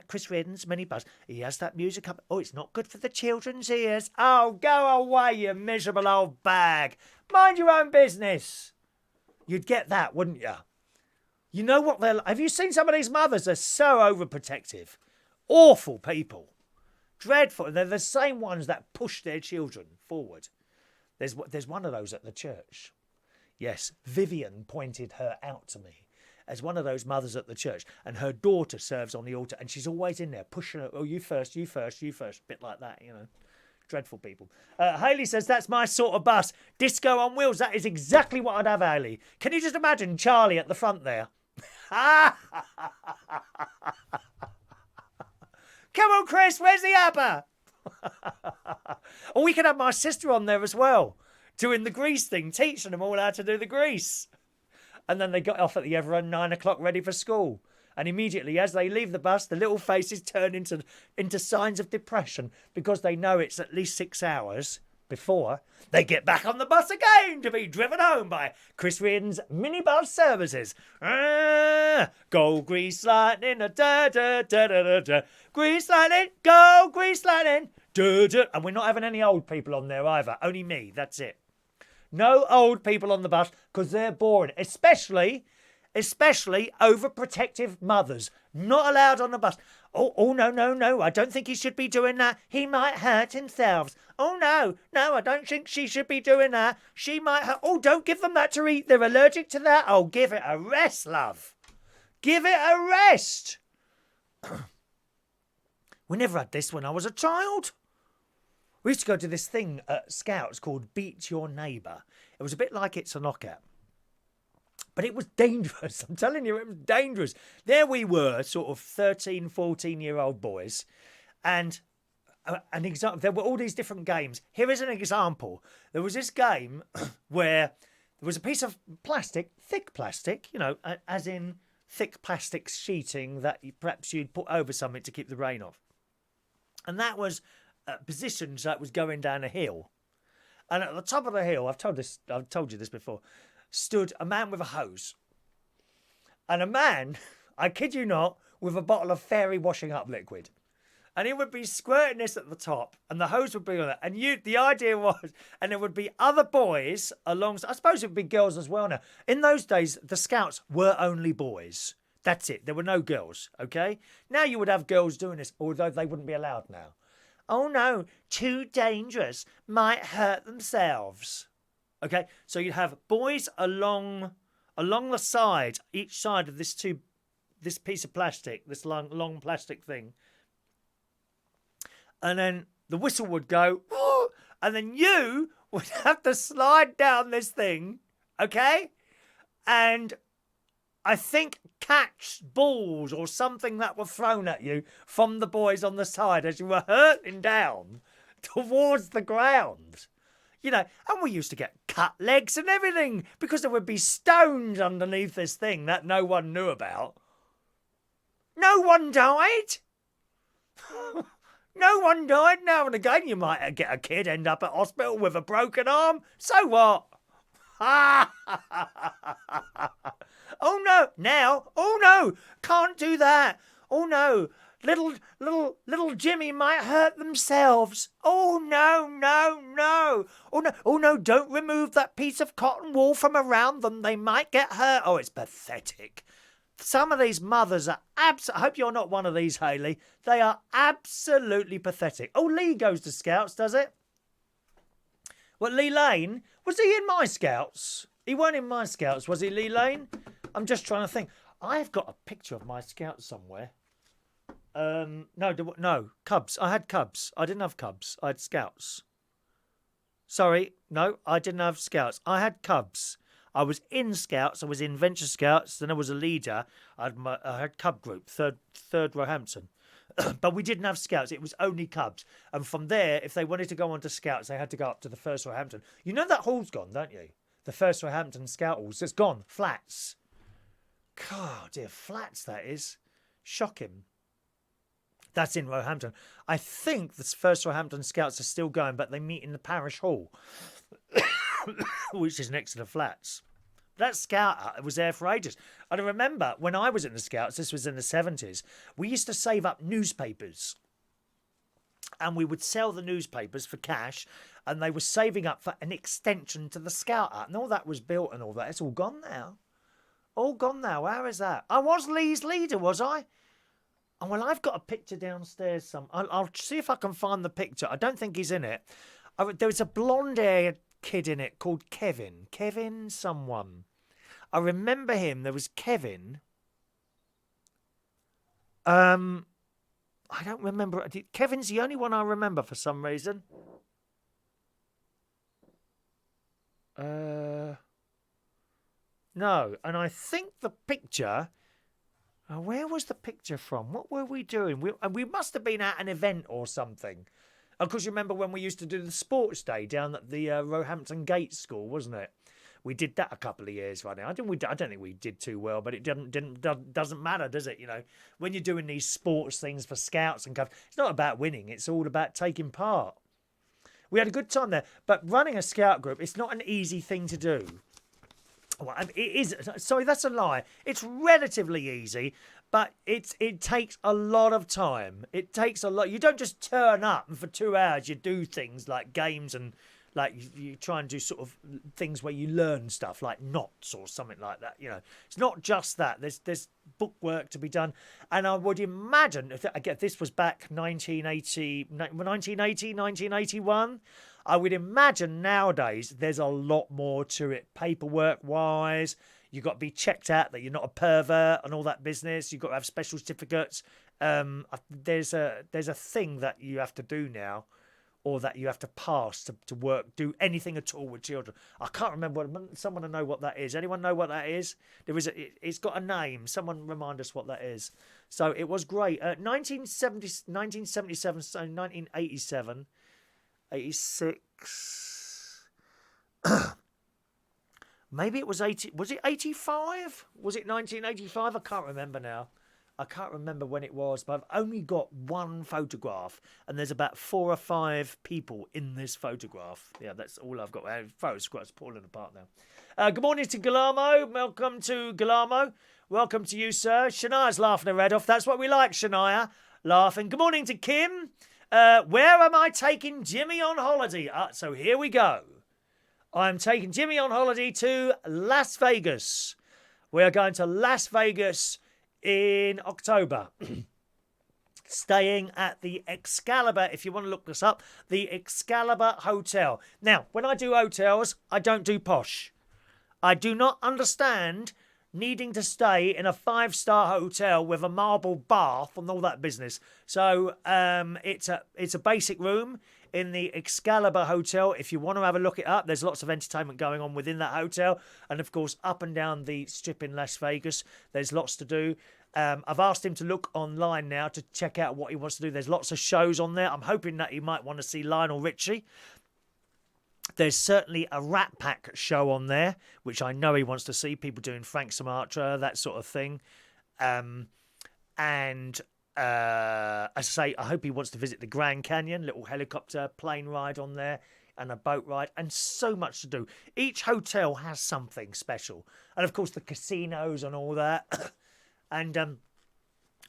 Chris Reardon's minibus. He has that music up. Oh, it's not good for the children's ears. Oh, go away, you miserable old bag. Mind your own business. You'd get that, wouldn't you? You know what they're like? Have you seen some of these mothers? They're so overprotective. Awful people. Dreadful. They're the same ones that push their children forward. There's one of those at the church. Yes, Vivian pointed her out to me as one of those mothers at the church, and her daughter serves on the altar, and she's always in there pushing her. Oh, you first, bit like that, you know. Dreadful people. Hayley says, that's my sort of bus. Disco on wheels. That is exactly what I'd have, Hayley. Can you just imagine Charlie at the front there? Come on, Chris, where's the ABBA? Or we could have my sister on there as well, doing the grease thing, teaching them all how to do the grease. And then they got off at the other end, 9 o'clock, ready for school. And immediately, as they leave the bus, the little faces turn into signs of depression, because they know it's at least 6 hours before they get back on the bus again to be driven home by Chris Reardon's minibus services. Go grease lightning, da da da da da da. Grease lightning, go grease lightning, da da. And we're not having any old people on there either. Only me. That's it. No old people on the bus, because they're boring, especially overprotective mothers. Not allowed on the bus. Oh, no, I don't think he should be doing that. He might hurt himself. Oh, no, I don't think she should be doing that. She might hurt. Oh, don't give them that to eat. They're allergic to that. Oh, give it a rest, love. Give it a rest. We never had this when I was a child. We used to go to this thing at Scouts called Beat Your Neighbour. It was a bit like It's a Knockout. But it was dangerous. I'm telling you, it was dangerous. There we were, sort of 13, 14-year-old boys. And an example. There were all these different games. Here is an example. There was this game where there was a piece of plastic, thick plastic, as in thick plastic sheeting that perhaps you'd put over something to keep the rain off. And that was positioned so it was going down a hill. And at the top of the hill, I've told you this before, stood a man with a hose. And a man, I kid you not, with a bottle of fairy washing up liquid. And he would be squirting this at the top, and the hose would be on it. And the idea was, and there would be other boys alongside. I suppose it would be girls as well now. In those days, the scouts were only boys. That's it. There were no girls, okay? Now you would have girls doing this, although they wouldn't be allowed now. Oh no, too dangerous, might hurt themselves. Okay, so you'd have boys along the side, each side of this piece of plastic, this long plastic thing. And then the whistle would go, and then you would have to slide down this thing, okay? And I think catch balls or something that were thrown at you from the boys on the side as you were hurtling down towards the ground. And we used to get cut legs and everything because there would be stones underneath this thing that no one knew about. No one died. No one died. Now and again you might get a kid end up at hospital with a broken arm. So what? Oh no, now. Oh no, can't do that. Oh no, little Jimmy might hurt themselves. Oh no. Oh no, don't remove that piece of cotton wool from around them. They might get hurt. Oh, it's pathetic. Some of these mothers are I hope you're not one of these, Hayley. They are absolutely pathetic. Oh, Lee goes to Scouts, does it? Well, Lee Lane, was he in my Scouts? He weren't in my Scouts, was he, Lee Lane? I'm just trying to think. I've got a picture of my Scouts somewhere. No, Cubs. I had Cubs. I didn't have Cubs. I had Scouts. Sorry, no, I didn't have Scouts. I had Cubs. I was in Scouts, I was in Venture Scouts, then I was a leader. I had Cub Group, third Roehampton. But we didn't have Scouts, it was only Cubs. And from there, if they wanted to go on to Scouts, they had to go up to the first Roehampton. You know that hall's gone, don't you? The first Roehampton Scout Halls. It's gone. Flats. God, dear, Flats that is. Shocking. That's in Roehampton. I think the first Roehampton Scouts are still going, but they meet in the parish hall, which is next to the Flats. That Scout hut was there for ages. And I remember when I was in the Scouts, this was in the 70s, we used to save up newspapers. And we would sell the newspapers for cash, and they were saving up for an extension to the Scout hut. And all that was built and all that. It's all gone now. All gone now. How is that? I was Lee's leader, was I? Oh, well, I've got a picture downstairs. I'll see if I can find the picture. I don't think he's in it. There was a blonde-haired kid in it called Kevin. Kevin someone. I remember him. There was Kevin. I don't remember. Kevin's the only one I remember for some reason. No. And I think the picture... where was the picture from? What were we doing? We must have been at an event or something. Of course, you remember when we used to do the sports day down at the Roehampton Gate School, wasn't it? We did that a couple of years running. I don't think we did too well, but it doesn't matter, does it? You know, when you're doing these sports things for Scouts and stuff, it's not about winning. It's all about taking part. We had a good time there, but running a Scout group, it's not an easy thing to do. Well, it is. Sorry, that's a lie. It's relatively easy, but it takes a lot of time. It takes a lot. You don't just turn up and for 2 hours you do things like games and like you try and do sort of things where you learn stuff like knots or something like that. You know, it's not just that. There's book work to be done, and I would imagine again this was back 1981. I would imagine nowadays there's a lot more to it, paperwork-wise. You've got to be checked out that you're not a pervert and all that business. You've got to have special certificates. There's a thing that you have to do now or that you have to pass to work, do anything at all with children. I can't remember. Someone will know what that is. Anyone know what that is? It's got a name. Someone remind us what that is. So it was great. 1977, so 1987, 86. Maybe it was 80. Was it 85? Was it 1985? I can't remember now. I can't remember when it was, but I've only got one photograph, and there's about 4 or 5 people in this photograph. Yeah, that's all I've got. Photographs falling apart now. Good morning to Galamo. Welcome to Galamo. Welcome to you, sir. Shania's laughing her head off. That's what we like, Shania. Laughing. Good morning to Kim. Where am I taking Jimmy on holiday? So here we go. I'm taking Jimmy on holiday to Las Vegas. We are going to Las Vegas in October. Staying at the Excalibur, if you want to look this up, the Excalibur Hotel. Now, when I do hotels, I don't do posh. I do not understand needing to stay in a 5-star hotel with a marble bath and all that business. So it's a basic room in the Excalibur Hotel. If you want to have a look it up, there's lots of entertainment going on within that hotel. And of course, up and down the strip in Las Vegas, there's lots to do. I've asked him to look online now to check out what he wants to do. There's lots of shows on there. I'm hoping that he might want to see Lionel Richie. There's certainly a Rat Pack show on there, which I know he wants to see. People doing Frank Sinatra, that sort of thing. As I say, I hope he wants to visit the Grand Canyon, little helicopter plane ride on there, and a boat ride, and so much to do. Each hotel has something special. And of course, the casinos and all that. And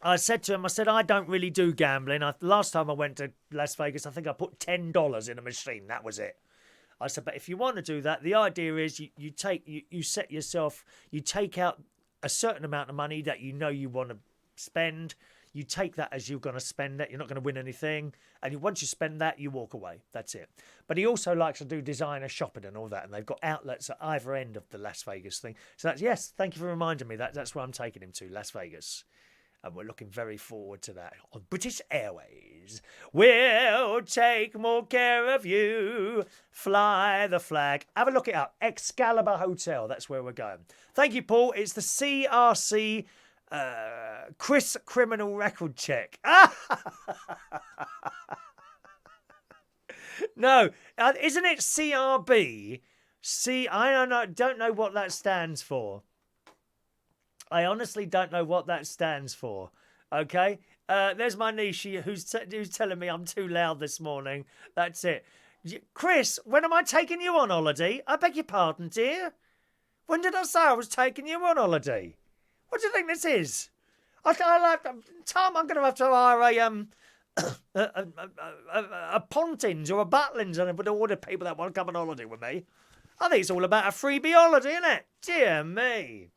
I said to him, I don't really do gambling. Last time I went to Las Vegas, I think I put $10 in a machine. That was it. I said, but if you want to do that, the idea is you set yourself, you take out a certain amount of money that you know you want to spend. You take that as you're going to spend it. You're not going to win anything. And once you spend that, you walk away. That's it. But he also likes to do designer shopping and all that. And they've got outlets at either end of the Las Vegas thing. So yes, thank you for reminding me. That's where I'm taking him to, Las Vegas. And we're looking very forward to that. On British Airways, we'll take more care of you. Fly the flag. Have a look it up. Excalibur Hotel. That's where we're going. Thank you, Paul. It's the CRC Chris Criminal Record Check. No, isn't it CRB? I don't know what that stands for. I honestly don't know what that stands for. Okay? There's my niece who's telling me I'm too loud this morning. That's it. Chris, when am I taking you on holiday? I beg your pardon, dear. When did I say I was taking you on holiday? What do you think this is? Tom, I'm going to have to hire a Pontins or a Butlins and all the people that want to come on holiday with me. I think it's all about a freebie holiday, isn't it? Dear me.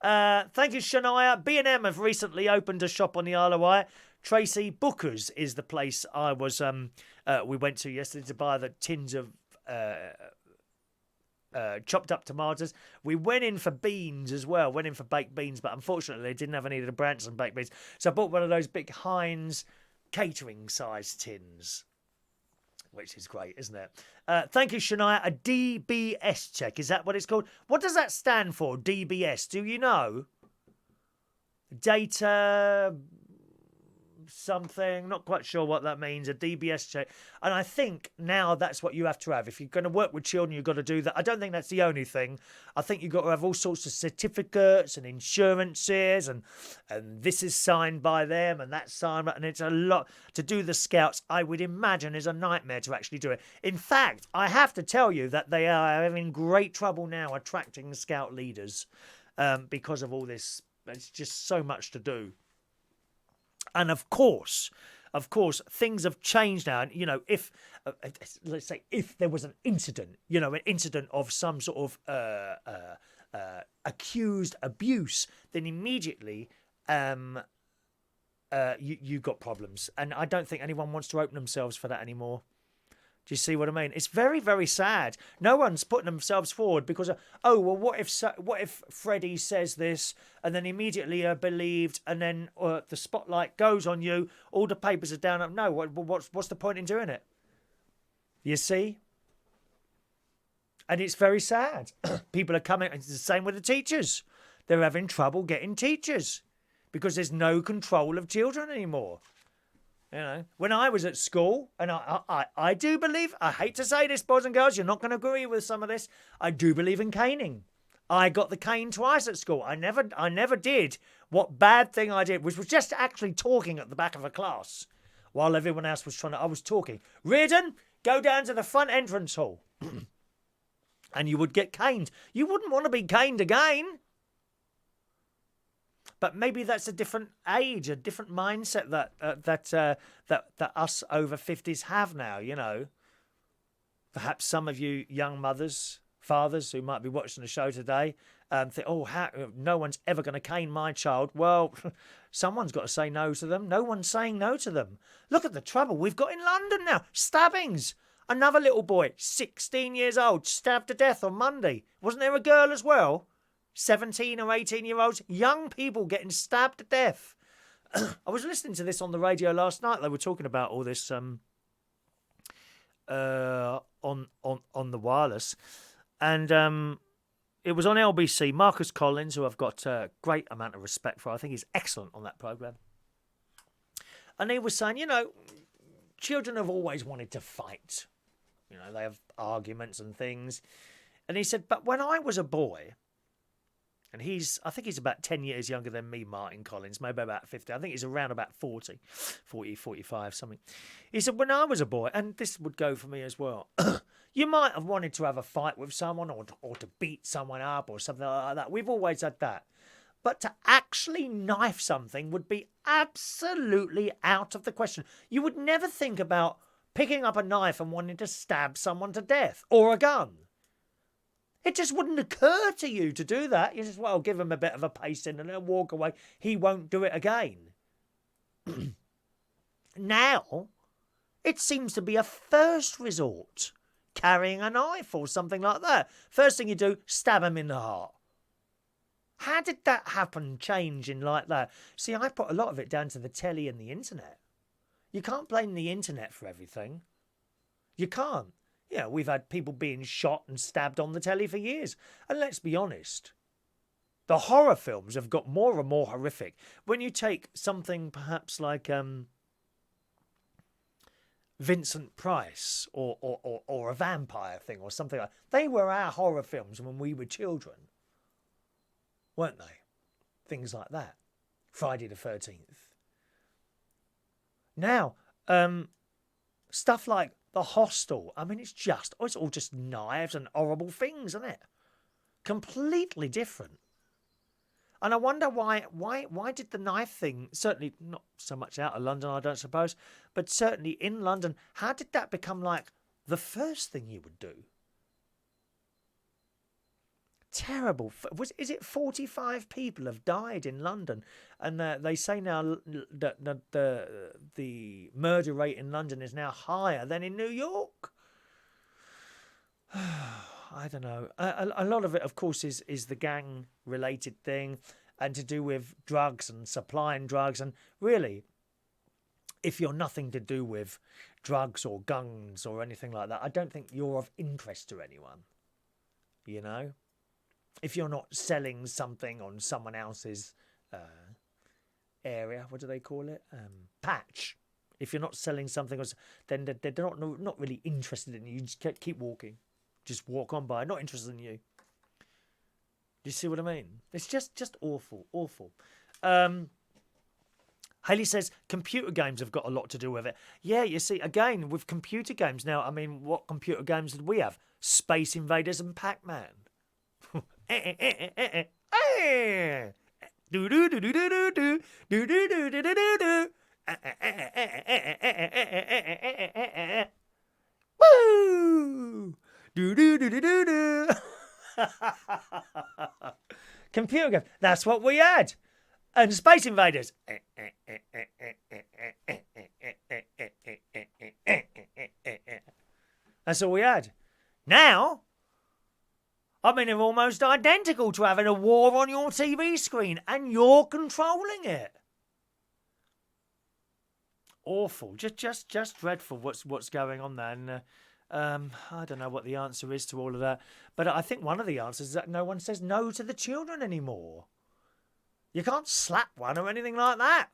Thank you, Shania. B&M have recently opened a shop on the Isle of Wight. Tracy Booker's is the place I was. We went to yesterday to buy the tins of chopped up tomatoes. We went in for beans as well. Went in for baked beans, but unfortunately they didn't have any of the Branson baked beans. So I bought one of those big Heinz catering size tins, which is great, isn't it? Thank you, Shania. A DBS check. Is that what it's called? What does that stand for, DBS? Do you know? Data something. Not quite sure what that means. A DBS check. And I think now that's what you have to have. If you're going to work with children, you've got to do that. I don't think that's the only thing. I think you've got to have all sorts of certificates and insurances, and this is signed by them and that's signed by, and it's a lot to do the scouts. I would imagine is a nightmare to actually do it. In fact, I have to tell you that they are having great trouble now attracting scout leaders because of all this. It's just so much to do. And of course, things have changed now. And, if, let's say, if there was an incident, an incident of some sort of accused abuse, then immediately you got problems. And I don't think anyone wants to open themselves for that anymore. Do you see what I mean? It's very, very sad. No one's putting themselves forward because, what if Freddie says this and then immediately are believed, and then the spotlight goes on you, all the papers are down. No, what's the point in doing it? You see? And it's very sad. People are coming, it's the same with the teachers. They're having trouble getting teachers because there's no control of children anymore. You know, when I was at school, and I do believe, I hate to say this, boys and girls, you're not going to agree with some of this, I do believe in caning. I got the cane twice at school. I never did what bad thing I did, which was just actually talking at the back of a class while everyone else was I was talking. Reardon, go down to the front entrance hall. And you would get caned. You wouldn't want to be caned again. But maybe that's a different age, a different mindset that us over 50s have now, you know. Perhaps some of you young mothers, fathers who might be watching the show today think, no one's ever going to cane my child. Well, someone's got to say no to them. No one's saying no to them. Look at the trouble we've got in London now. Stabbings. Another little boy, 16 years old, stabbed to death on Monday. Wasn't there a girl as well? 17 or 18-year-olds, young people getting stabbed to death. I was listening to this on the radio last night. They were talking about all this on the wireless, and it was on LBC. Marcus Collins, who I've got a great amount of respect for, I think he's excellent on that program. And he was saying, you know, children have always wanted to fight. You know, they have arguments and things. And he said, but when I was a boy. And I think he's about 10 years younger than me, Martin Collins, maybe about 50. I think he's around about 40, 45, something. He said, when I was a boy, and this would go for me as well, you might have wanted to have a fight with someone or to beat someone up or something like that. We've always had that. But to actually knife something would be absolutely out of the question. You would never think about picking up a knife and wanting to stab someone to death or a gun. It just wouldn't occur to you to do that. You just, well, give him a bit of a pacing and then walk away. He won't do it again. Now, it seems to be a first resort. Carrying a knife or something like that. First thing you do, stab him in the heart. How did that happen, changing like that? See, I put a lot of it down to the telly and the internet. You can't blame the internet for everything. You can't. Yeah, we've had people being shot and stabbed on the telly for years. And let's be honest, the horror films have got more and more horrific. When you take something perhaps like Vincent Price or a vampire thing or something like that, they were our horror films when we were children, weren't they? Things like that. Friday the 13th. Now, stuff like The Hostel. I mean, it's all just knives and horrible things, isn't it? Completely different. And I wonder why did the knife thing, certainly not so much out of London, I don't suppose, but certainly in London, how did that become like the first thing you would do? Terrible. Is it 45 people have died in London? And they say now that the murder rate in London is now higher than in New York. I don't know. A lot of it, of course, is the gang-related thing and to do with drugs and supplying drugs. And really, if you're nothing to do with drugs or guns or anything like that, I don't think you're of interest to anyone, you know? If you're not selling something on someone else's area, what do they call it? Patch. If you're not selling something, then they're not really interested in you. You just keep walking. Just walk on by. Not interested in you. Do you see what I mean? It's just awful, awful. Haley says computer games have got a lot to do with it. Yeah, you see, again, with computer games now, I mean, what computer games did we have? Space Invaders and Pac-Man. Woo! Computer game. That's what we had. And Space Invaders. That's all we had. Now, I mean, they're almost identical to having a war on your TV screen and you're controlling it. Awful. Just dreadful what's going on there. And I don't know what the answer is to all of that. But I think one of the answers is that no one says no to the children anymore. You can't slap one or anything like that.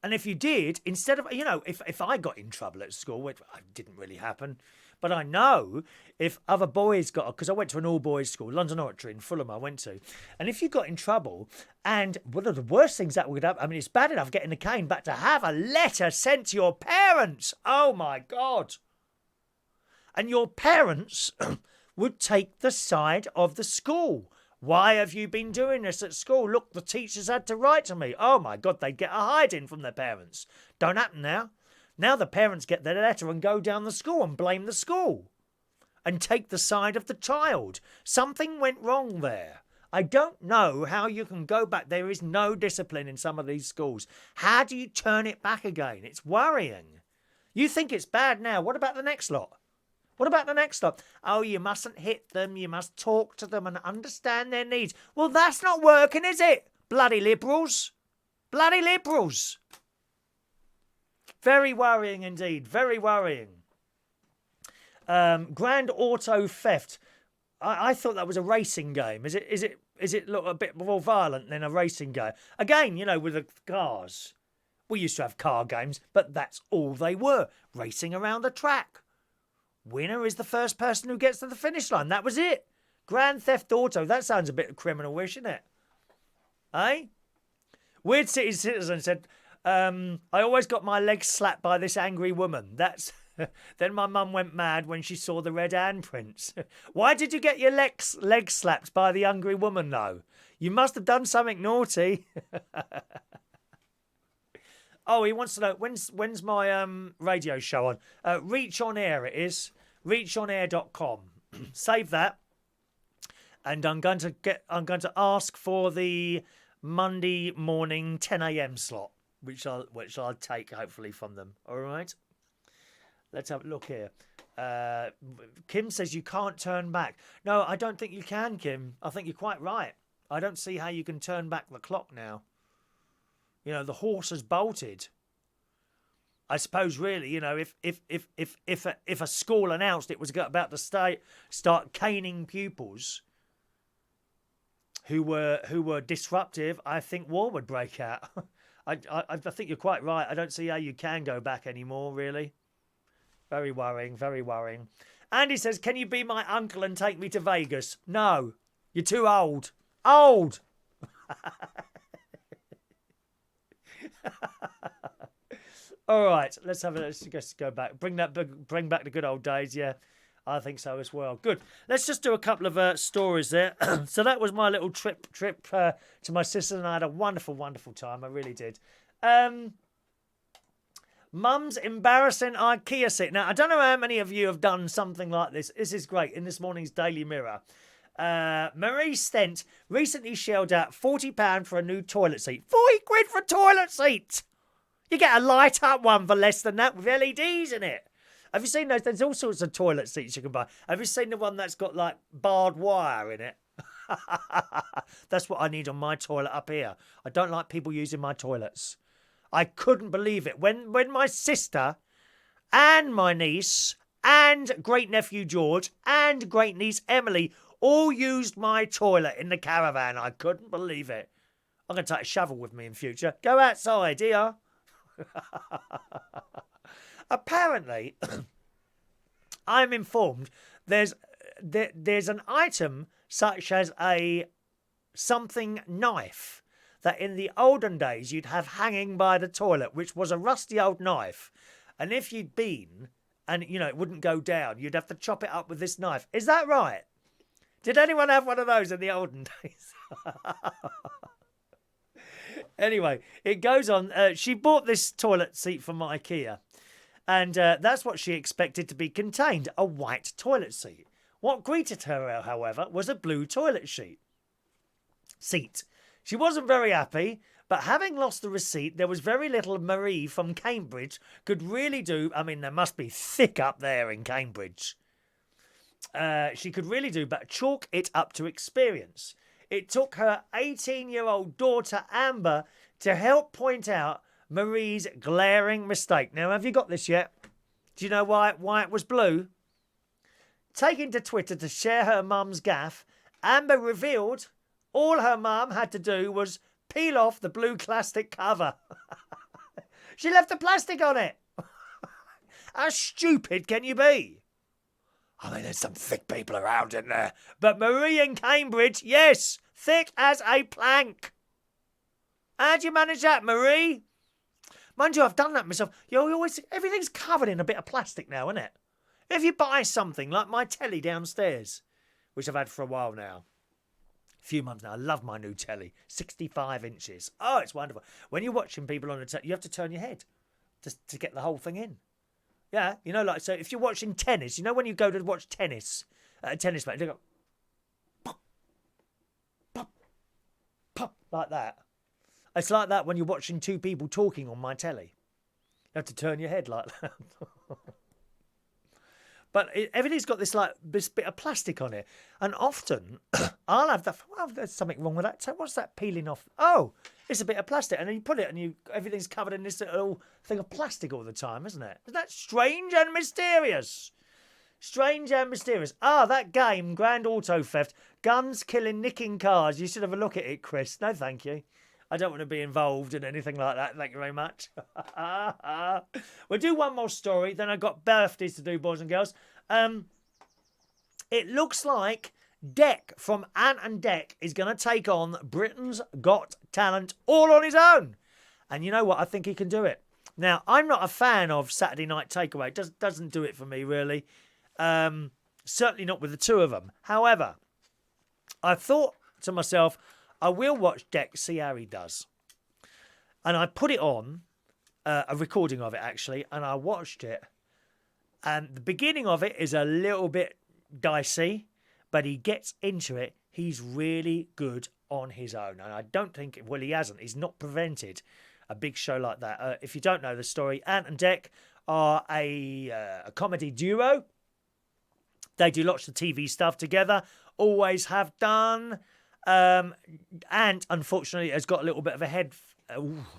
And if you did, instead of, if I got in trouble at school, which didn't really happen, but I know if other boys got, because I went to an all-boys school, London Oratory in Fulham I went to, and if you got in trouble, and one of the worst things that would happen, I mean, it's bad enough getting a cane, but to have a letter sent to your parents, oh my God. And your parents would take the side of the school. Why have you been doing this at school? Look, the teachers had to write to me. Oh my God, they'd get a hiding from their parents. Don't happen now. Now the parents get their letter and go down the school and blame the school and take the side of the child. Something went wrong there. I don't know how you can go back. There is no discipline in some of these schools. How do you turn it back again? It's worrying. You think it's bad now. What about the next lot? What about the next lot? Oh, you mustn't hit them. You must talk to them and understand their needs. Well, that's not working, is it? Bloody liberals. Bloody liberals. Very worrying indeed. Very worrying. Grand Auto Theft. I thought that was a racing game. Is it look a bit more violent than a racing game? Again, with the cars. We used to have car games, but that's all they were. Racing around the track. Winner is the first person who gets to the finish line. That was it. Grand Theft Auto. That sounds a bit criminal-ish, isn't it? Eh? Weird City Citizen said, I always got my legs slapped by this angry woman. That's... Then my mum went mad when she saw the red handprints. Why did you get your legs slapped by the angry woman, though? You must have done something naughty. Oh, he wants to know, when's my radio show on? Reach on Air it is. Reachonair.com. Save that. And I'm going to ask for the Monday morning 10 a.m. slot, which I'll take hopefully from them. All right. Let's have a look here. Kim says you can't turn back. No, I don't think you can, Kim. I think you're quite right. I don't see how you can turn back the clock now. The horse has bolted. I suppose really, if a school announced it was about to start caning pupils who were disruptive, I think war would break out. I think you're quite right. I don't see how you can go back anymore, really. Very worrying, very worrying. Andy says, can you be my uncle and take me to Vegas? No, you're too old. Old! All right, let's just go back. Bring back the good old days. Yeah, I think so as well. Good. Let's just do a couple of stories there. So that was my little trip to my sister, and I had a wonderful, wonderful time. I really did. Mum's embarrassing IKEA sit. Now, I don't know how many of you have done something like this. This is great. In this morning's Daily Mirror, Marie Stent recently shelled out £40 for a new toilet seat. 40 quid for a toilet seat! You get a light up one for less than that with LEDs in it. Have you seen those? There's all sorts of toilet seats you can buy. Have you seen the one that's got like barbed wire in it? That's what I need on my toilet up here. I don't like people using my toilets. I couldn't believe it. When my sister and my niece and great-nephew George and great-niece Emily all used my toilet in the caravan, I couldn't believe it. I'm going to take a shovel with me in future. Go outside, here. Apparently, I'm informed there's an item such as a something knife that in the olden days you'd have hanging by the toilet, which was a rusty old knife. And if you'd been, and it wouldn't go down, you'd have to chop it up with this knife. Is that right? Did anyone have one of those in the olden days? Anyway, it goes on. She bought this toilet seat from IKEA. And that's what she expected to be contained, a white toilet seat. What greeted her, however, was a blue toilet seat. She wasn't very happy, but having lost the receipt, there was very little Marie from Cambridge could really do. I mean, there must be thick up there in Cambridge. She could really do but chalk it up to experience. It took her 18-year-old daughter, Amber, to help point out Marie's glaring mistake. Now, have you got this yet? Do you know why it was blue? Taking to Twitter to share her mum's gaffe, Amber revealed all her mum had to do was peel off the blue plastic cover. She left the plastic on it. How stupid can you be? I mean, there's some thick people around in there. But Marie in Cambridge, yes, thick as a plank. How'd you manage that, Marie? Mind you, I've done that myself. Everything's covered in a bit of plastic now, isn't it? If you buy something like my telly downstairs, which I've had for a while now, a few months now, I love my new telly, 65 inches. Oh, it's wonderful. When you're watching people on the telly, you have to turn your head to get the whole thing in. Yeah, so if you're watching tennis, when you go to watch tennis at a tennis match, they go pop, pop, pop, like that. It's like that when you're watching two people talking on my telly. You have to turn your head like that. But everything's got this bit of plastic on it. And often, I'll have that. Well, there's something wrong with that. So what's that peeling off? Oh, it's a bit of plastic. And then you put it and everything's covered in this little thing of plastic all the time, isn't it? Isn't that strange and mysterious? Strange and mysterious. That game, Grand Auto Theft. Guns, killing, nicking cars. You should have a look at it, Chris. No, thank you. I don't want to be involved in anything like that. Thank you very much. We'll do one more story. Then I've got birthdays to do, boys and girls. It looks like Dec from Ant and Dec is going to take on Britain's Got Talent all on his own. And you know what? I think he can do it. Now, I'm not a fan of Saturday Night Takeaway. It doesn't do it for me, really. Certainly not with the two of them. However, I thought to myself, I will watch Dec, see how he does. And I put it on, a recording of it actually, and I watched it. And the beginning of it is a little bit dicey, but he gets into it. He's really good on his own. And I don't think, he hasn't. He's not prevented a big show like that. If you don't know the story, Ant and Dec are a comedy duo. They do lots of TV stuff together, always have done. And unfortunately has got a little bit of a head.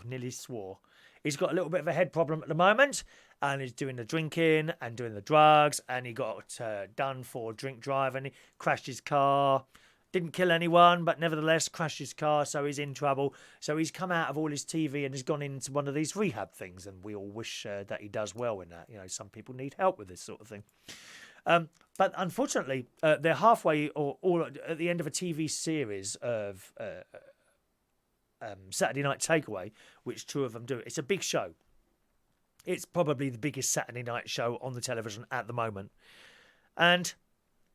Nearly swore. He's got a little bit of a head problem at the moment, and he's doing the drinking and doing the drugs, and he got done for drink driving. He crashed his car, didn't kill anyone, but nevertheless crashed his car, so he's in trouble. So he's come out of all his TV and has gone into one of these rehab things, and we all wish that he does well in that. Some people need help with this sort of thing. But unfortunately, they're halfway or all at the end of a TV series of Saturday Night Takeaway, which two of them do. It's a big show. It's probably the biggest Saturday night show on the television at the moment. And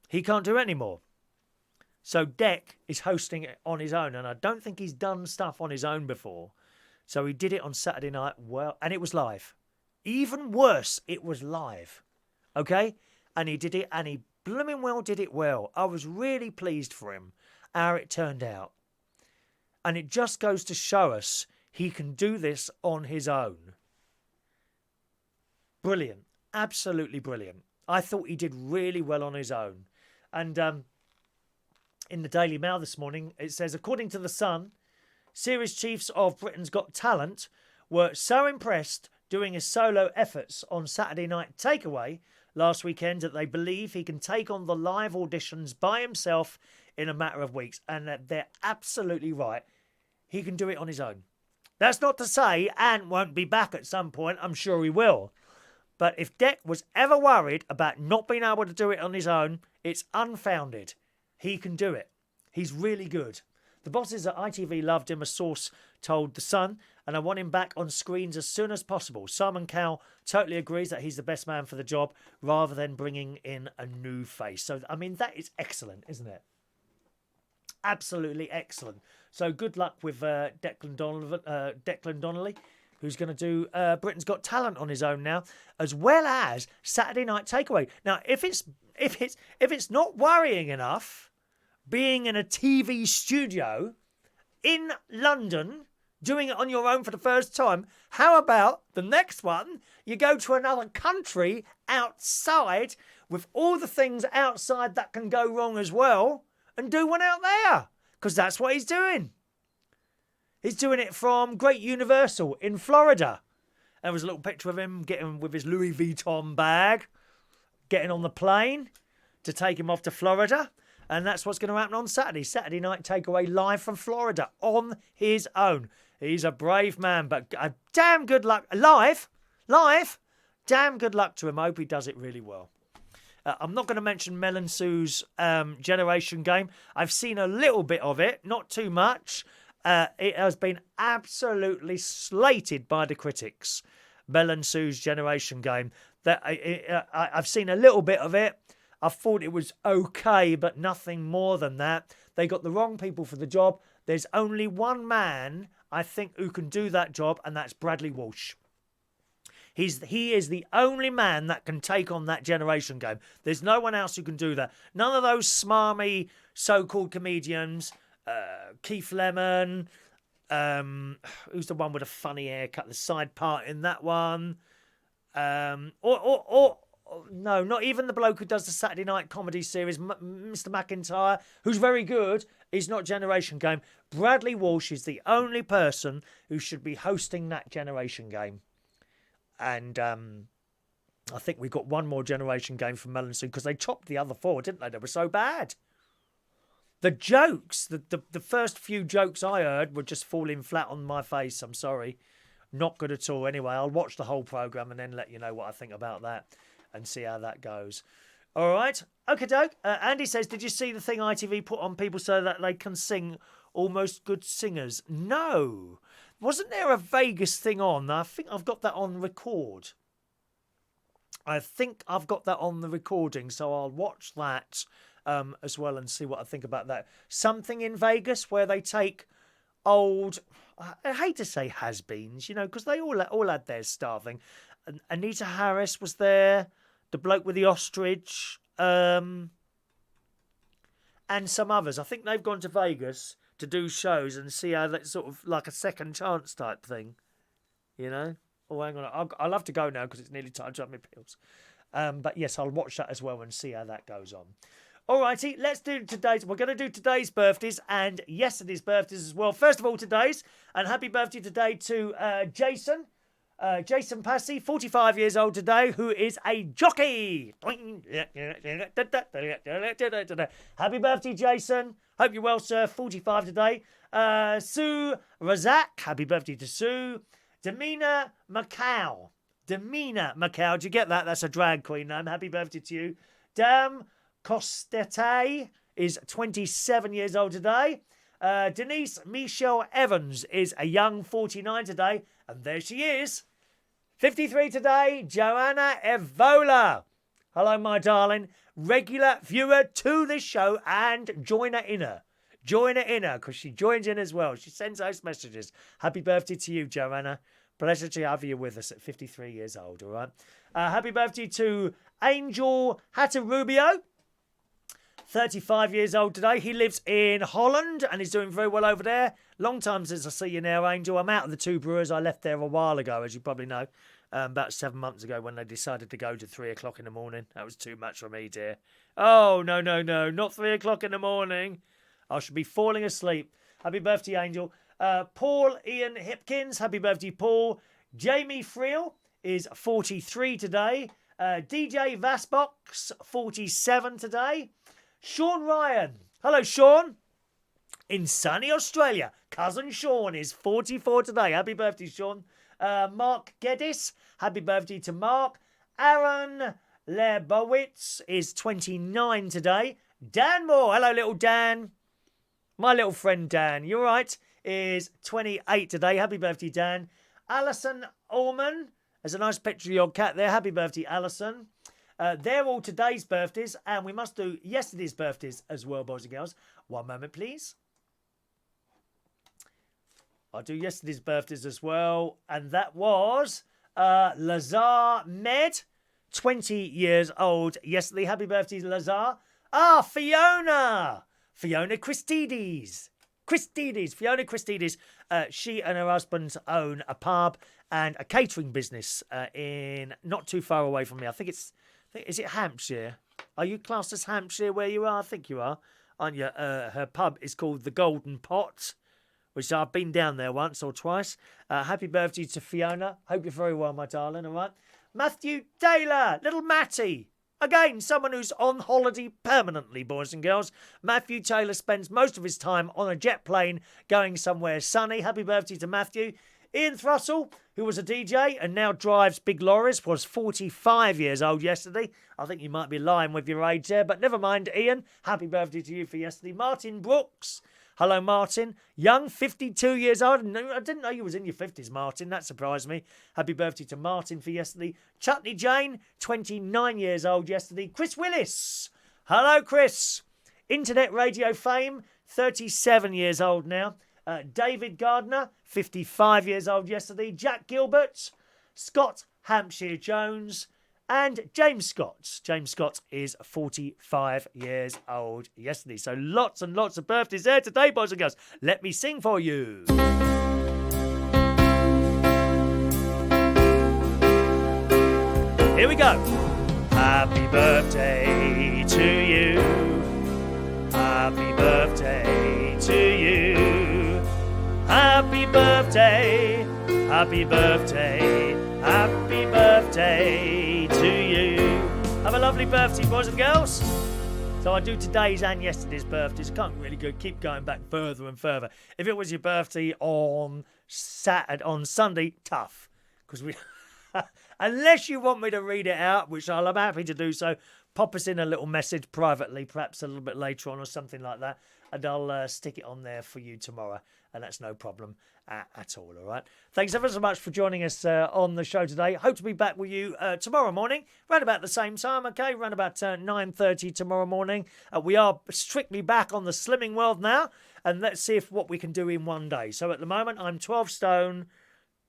he can't do it anymore. So Dec is hosting it on his own, and I don't think he's done stuff on his own before. So he did it on Saturday night, and it was live. Even worse, it was live. Okay? And he did it, and he blooming well did it well. I was really pleased for him, how it turned out. And it just goes to show us he can do this on his own. Brilliant. Absolutely brilliant. I thought he did really well on his own. And in the Daily Mail this morning, it says, according to The Sun, series chiefs of Britain's Got Talent were so impressed doing his solo efforts on Saturday Night Takeaway last weekend that they believe he can take on the live auditions by himself in a matter of weeks. And that they're absolutely right. He can do it on his own. That's not to say Ant won't be back at some point. I'm sure he will. But if Dec was ever worried about not being able to do it on his own, it's unfounded. He can do it. He's really good. The bosses at ITV loved him, a source told The Sun, and I want him back on screens as soon as possible. Simon Cowell totally agrees that he's the best man for the job rather than bringing in a new face. So, I mean, that is excellent, isn't it? Absolutely excellent. So good luck with Declan Donnelly, who's going to do Britain's Got Talent on his own now, as well as Saturday Night Takeaway. Now, if it's not worrying enough being in a TV studio in London, doing it on your own for the first time, how about the next one? You go to another country outside with all the things outside that can go wrong as well, and do one out there, because that's what he's doing. He's doing it from Great Universal in Florida. There was a little picture of him getting with his Louis Vuitton bag, getting on the plane to take him off to Florida. And that's what's going to happen on Saturday. Saturday night takeaway live from Florida on his own. He's a brave man, but damn good luck. Live. Damn good luck to him. I hope he does it really well. I'm not going to mention Mel and Sue's generation game. I've seen a little bit of it, not too much. It has been absolutely slated by the critics. Mel and Sue's generation game. I've seen a little bit of it. I thought it was okay, but nothing more than that. They got the wrong people for the job. There's only one man, I think, who can do that job, and that's Bradley Walsh. He is the only man that can take on that generation game. There's no one else who can do that. None of those smarmy so-called comedians, Keith Lemon, who's the one with a funny haircut, the side part in that one, no, not even the bloke who does the Saturday night comedy series, Mr. McIntyre, who's very good. He's not Generation Game. Bradley Walsh is the only person who should be hosting that Generation Game. And I think we got one more Generation Game from Mel and Sue because they chopped the other four, didn't they? They were so bad. The jokes, the first few jokes I heard were just falling flat on my face. I'm sorry. Not good at all. Anyway, I'll watch the whole programme and then let you know what I think about that. And see how that goes. All right. Okay, doke. Andy says, did you see the thing ITV put on people so that they can sing almost good singers? No. Wasn't there a Vegas thing on? I think I've got that on record. I think I've got that on the recording, so I'll watch that as well and see what I think about that. Something in Vegas where they take old, I hate to say has-beens, because they all had their starving. Anita Harris was there. The bloke with the ostrich, and some others. I think they've gone to Vegas to do shows and see how that's sort of like a second chance type thing, Oh, hang on, I'll have to go now because it's nearly time to have my pills. But yes, I'll watch that as well and see how that goes on. All righty, let's do today's. We're going to do today's birthdays and yesterday's birthdays as well. First of all, today's, and happy birthday today to Jayson. Jayson Passy, 45 years old today, who is a jockey. Happy birthday, Jayson. Hope you're well, sir. 45 today. Sue Razak, happy birthday to Sue. Demeanor Macau. Demeanor Macau, do you get that? That's a drag queen name. Happy birthday to you. Daam Costete is 27 years old today. Denise Michelle Evans is a young 49 today. And there she is. 53 today, Joanna Evola. Hello, my darling. Regular viewer to this show and joiner inner. Joiner inner, because she joins in as well. She sends those messages. Happy birthday to you, Joanna. Pleasure to have you with us at 53 years old, all right? Happy birthday to Angel Hatterubio. 35 years old today. He lives in Holland and is doing very well over there. Long time since I see you now, Angel. I'm out of the Two Brewers. I left there a while ago, as you probably know. About 7 months ago when they decided to go to 3 o'clock in the morning. That was too much for me, dear. Oh, no. Not 3 o'clock in the morning. I should be falling asleep. Happy birthday, Angel. Paul Ian Hipkins. Happy birthday, Paul. Jamie Friel is 43 today. DJ Vassbox, 47 today. Sean Ryan. Hello, Sean. In sunny Australia. Cousin Sean is 44 today. Happy birthday, Sean. Mark Geddes. Happy birthday to Mark. Aaron Lebowitz is 29 today. Dan Moore. Hello, little Dan. My little friend Dan. You all right? Is 28 today. Happy birthday, Dan. Alison Allman. There's a nice picture of your cat there. Happy birthday, Alison. They're all today's birthdays, and we must do yesterday's birthdays as well, boys and girls. One moment, please. I'll do yesterday's birthdays as well, and that was Lazar Med, 20 years old yesterday. Happy birthday, Lazar. Fiona Christides. Fiona Christides. She and her husband own a pub and a catering business in not too far away from me. I think is it Hampshire? Are you classed as Hampshire where you are? I think you are, aren't you? Her pub is called the Golden Pot, which I've been down there once or twice. Happy birthday to Fiona. Hope you're very well, my darling, all right? Matthew Taylor, little Matty. Again, someone who's on holiday permanently, boys and girls. Matthew Taylor spends most of his time on a jet plane going somewhere sunny. Happy birthday to Matthew. Ian Thrussell, who was a DJ and now drives big lorries, was 45 years old yesterday. I think you might be lying with your age there, but never mind, Ian. Happy birthday to you for yesterday. Martin Brooks. Hello, Martin. Young, 52 years old. I didn't know you was in your 50s, Martin. That surprised me. Happy birthday to Martin for yesterday. Chutney Jane, 29 years old yesterday. Chris Willis. Hello, Chris. Internet radio fame, 37 years old now. David Gardner, 55 years old yesterday. Jack Gilbert. Scott Hampshire Jones. And James Scott. James Scott is 45 years old yesterday. So lots and lots of birthdays there today, boys and girls. Let me sing for you. Here we go. Happy birthday to you. Happy birthday to you. Happy birthday. Happy birthday. Happy birthday to you. Have a lovely birthday, boys and girls. So I do today's and yesterday's birthdays. Can't really keep going back further and further. If it was your birthday on Sunday, tough. Because we, unless you want me to read it out, which I'm happy to do so, pop us in a little message privately, perhaps a little bit later on or something like that, and I'll stick it on there for you tomorrow. And that's no problem at all, all right? Thanks ever so much for joining us on the show today. Hope to be back with you tomorrow morning, around about the same time, okay? Around about 9:30 tomorrow morning. We are strictly back on the slimming world now, and let's see what we can do in one day. So at the moment, I'm 12 stone,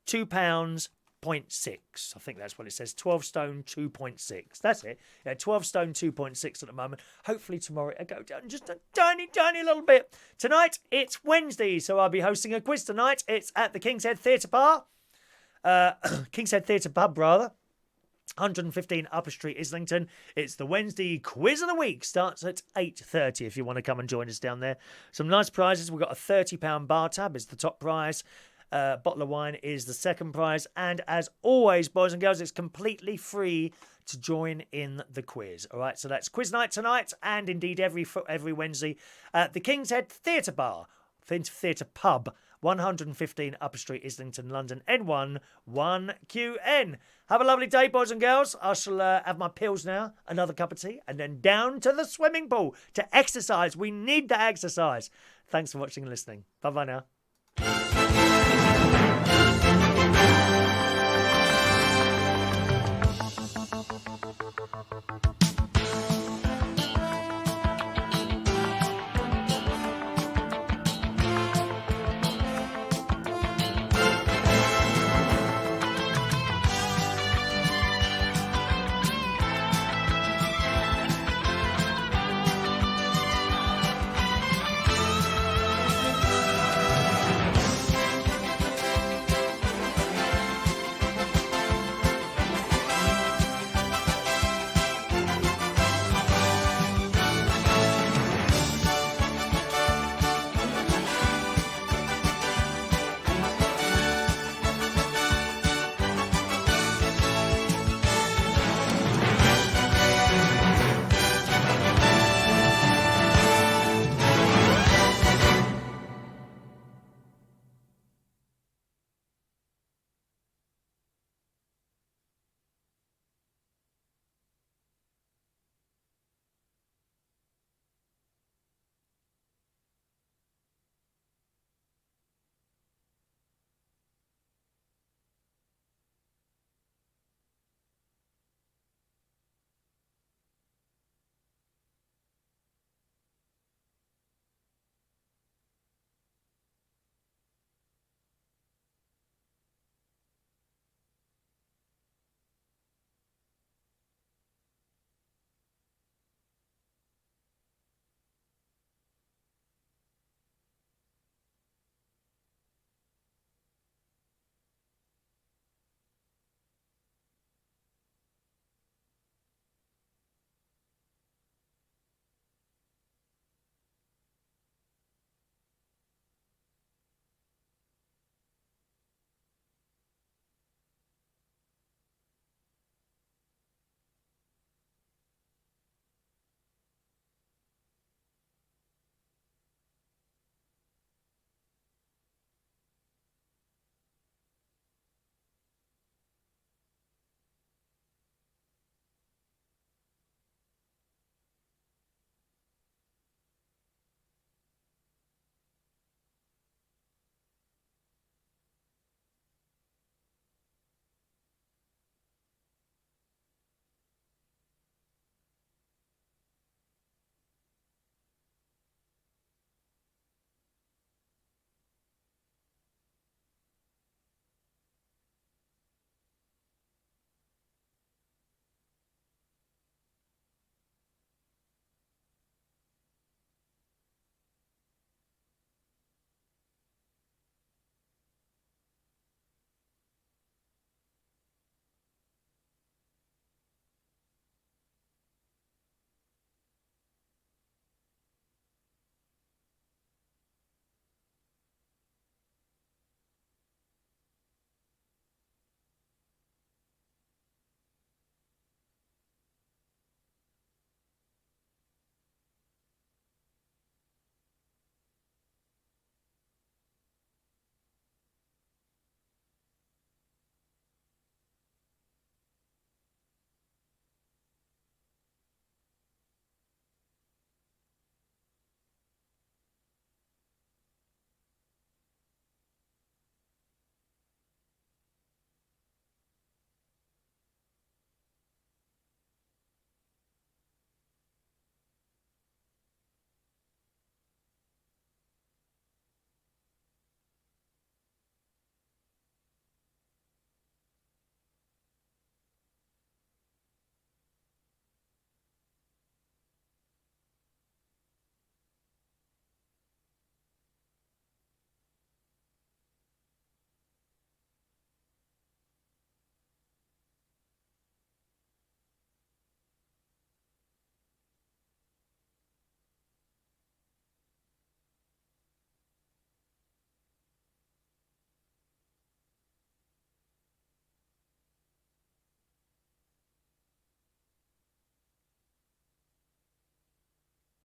2 pounds, 0.6. I think that's what it says. 12 stone 2.6. That's it. Yeah, 12 stone 2.6 at the moment. Hopefully tomorrow I go down just a tiny little bit. Tonight it's Wednesday, so I'll be hosting a quiz tonight. It's at the King's Head Theatre Bar. King's Head Theatre Pub, rather. 115 Upper Street, Islington. It's the Wednesday quiz of the week. Starts at 8:30 if you want to come and join us down there. Some nice prizes. We've got a £30 bar tab. It's the top prize. Bottle of wine is the second prize, and as always, boys and girls, it's completely free to join in the quiz. All right, so that's quiz night tonight, and indeed every Wednesday at the King's Head Theatre Bar, Theatre Pub, 115 Upper Street, Islington, London, N1 1QN. Have a lovely day, boys and girls. I shall have my pills now, another cup of tea, and then down to the swimming pool to exercise. We need that exercise. Thanks for watching and listening. Bye bye now.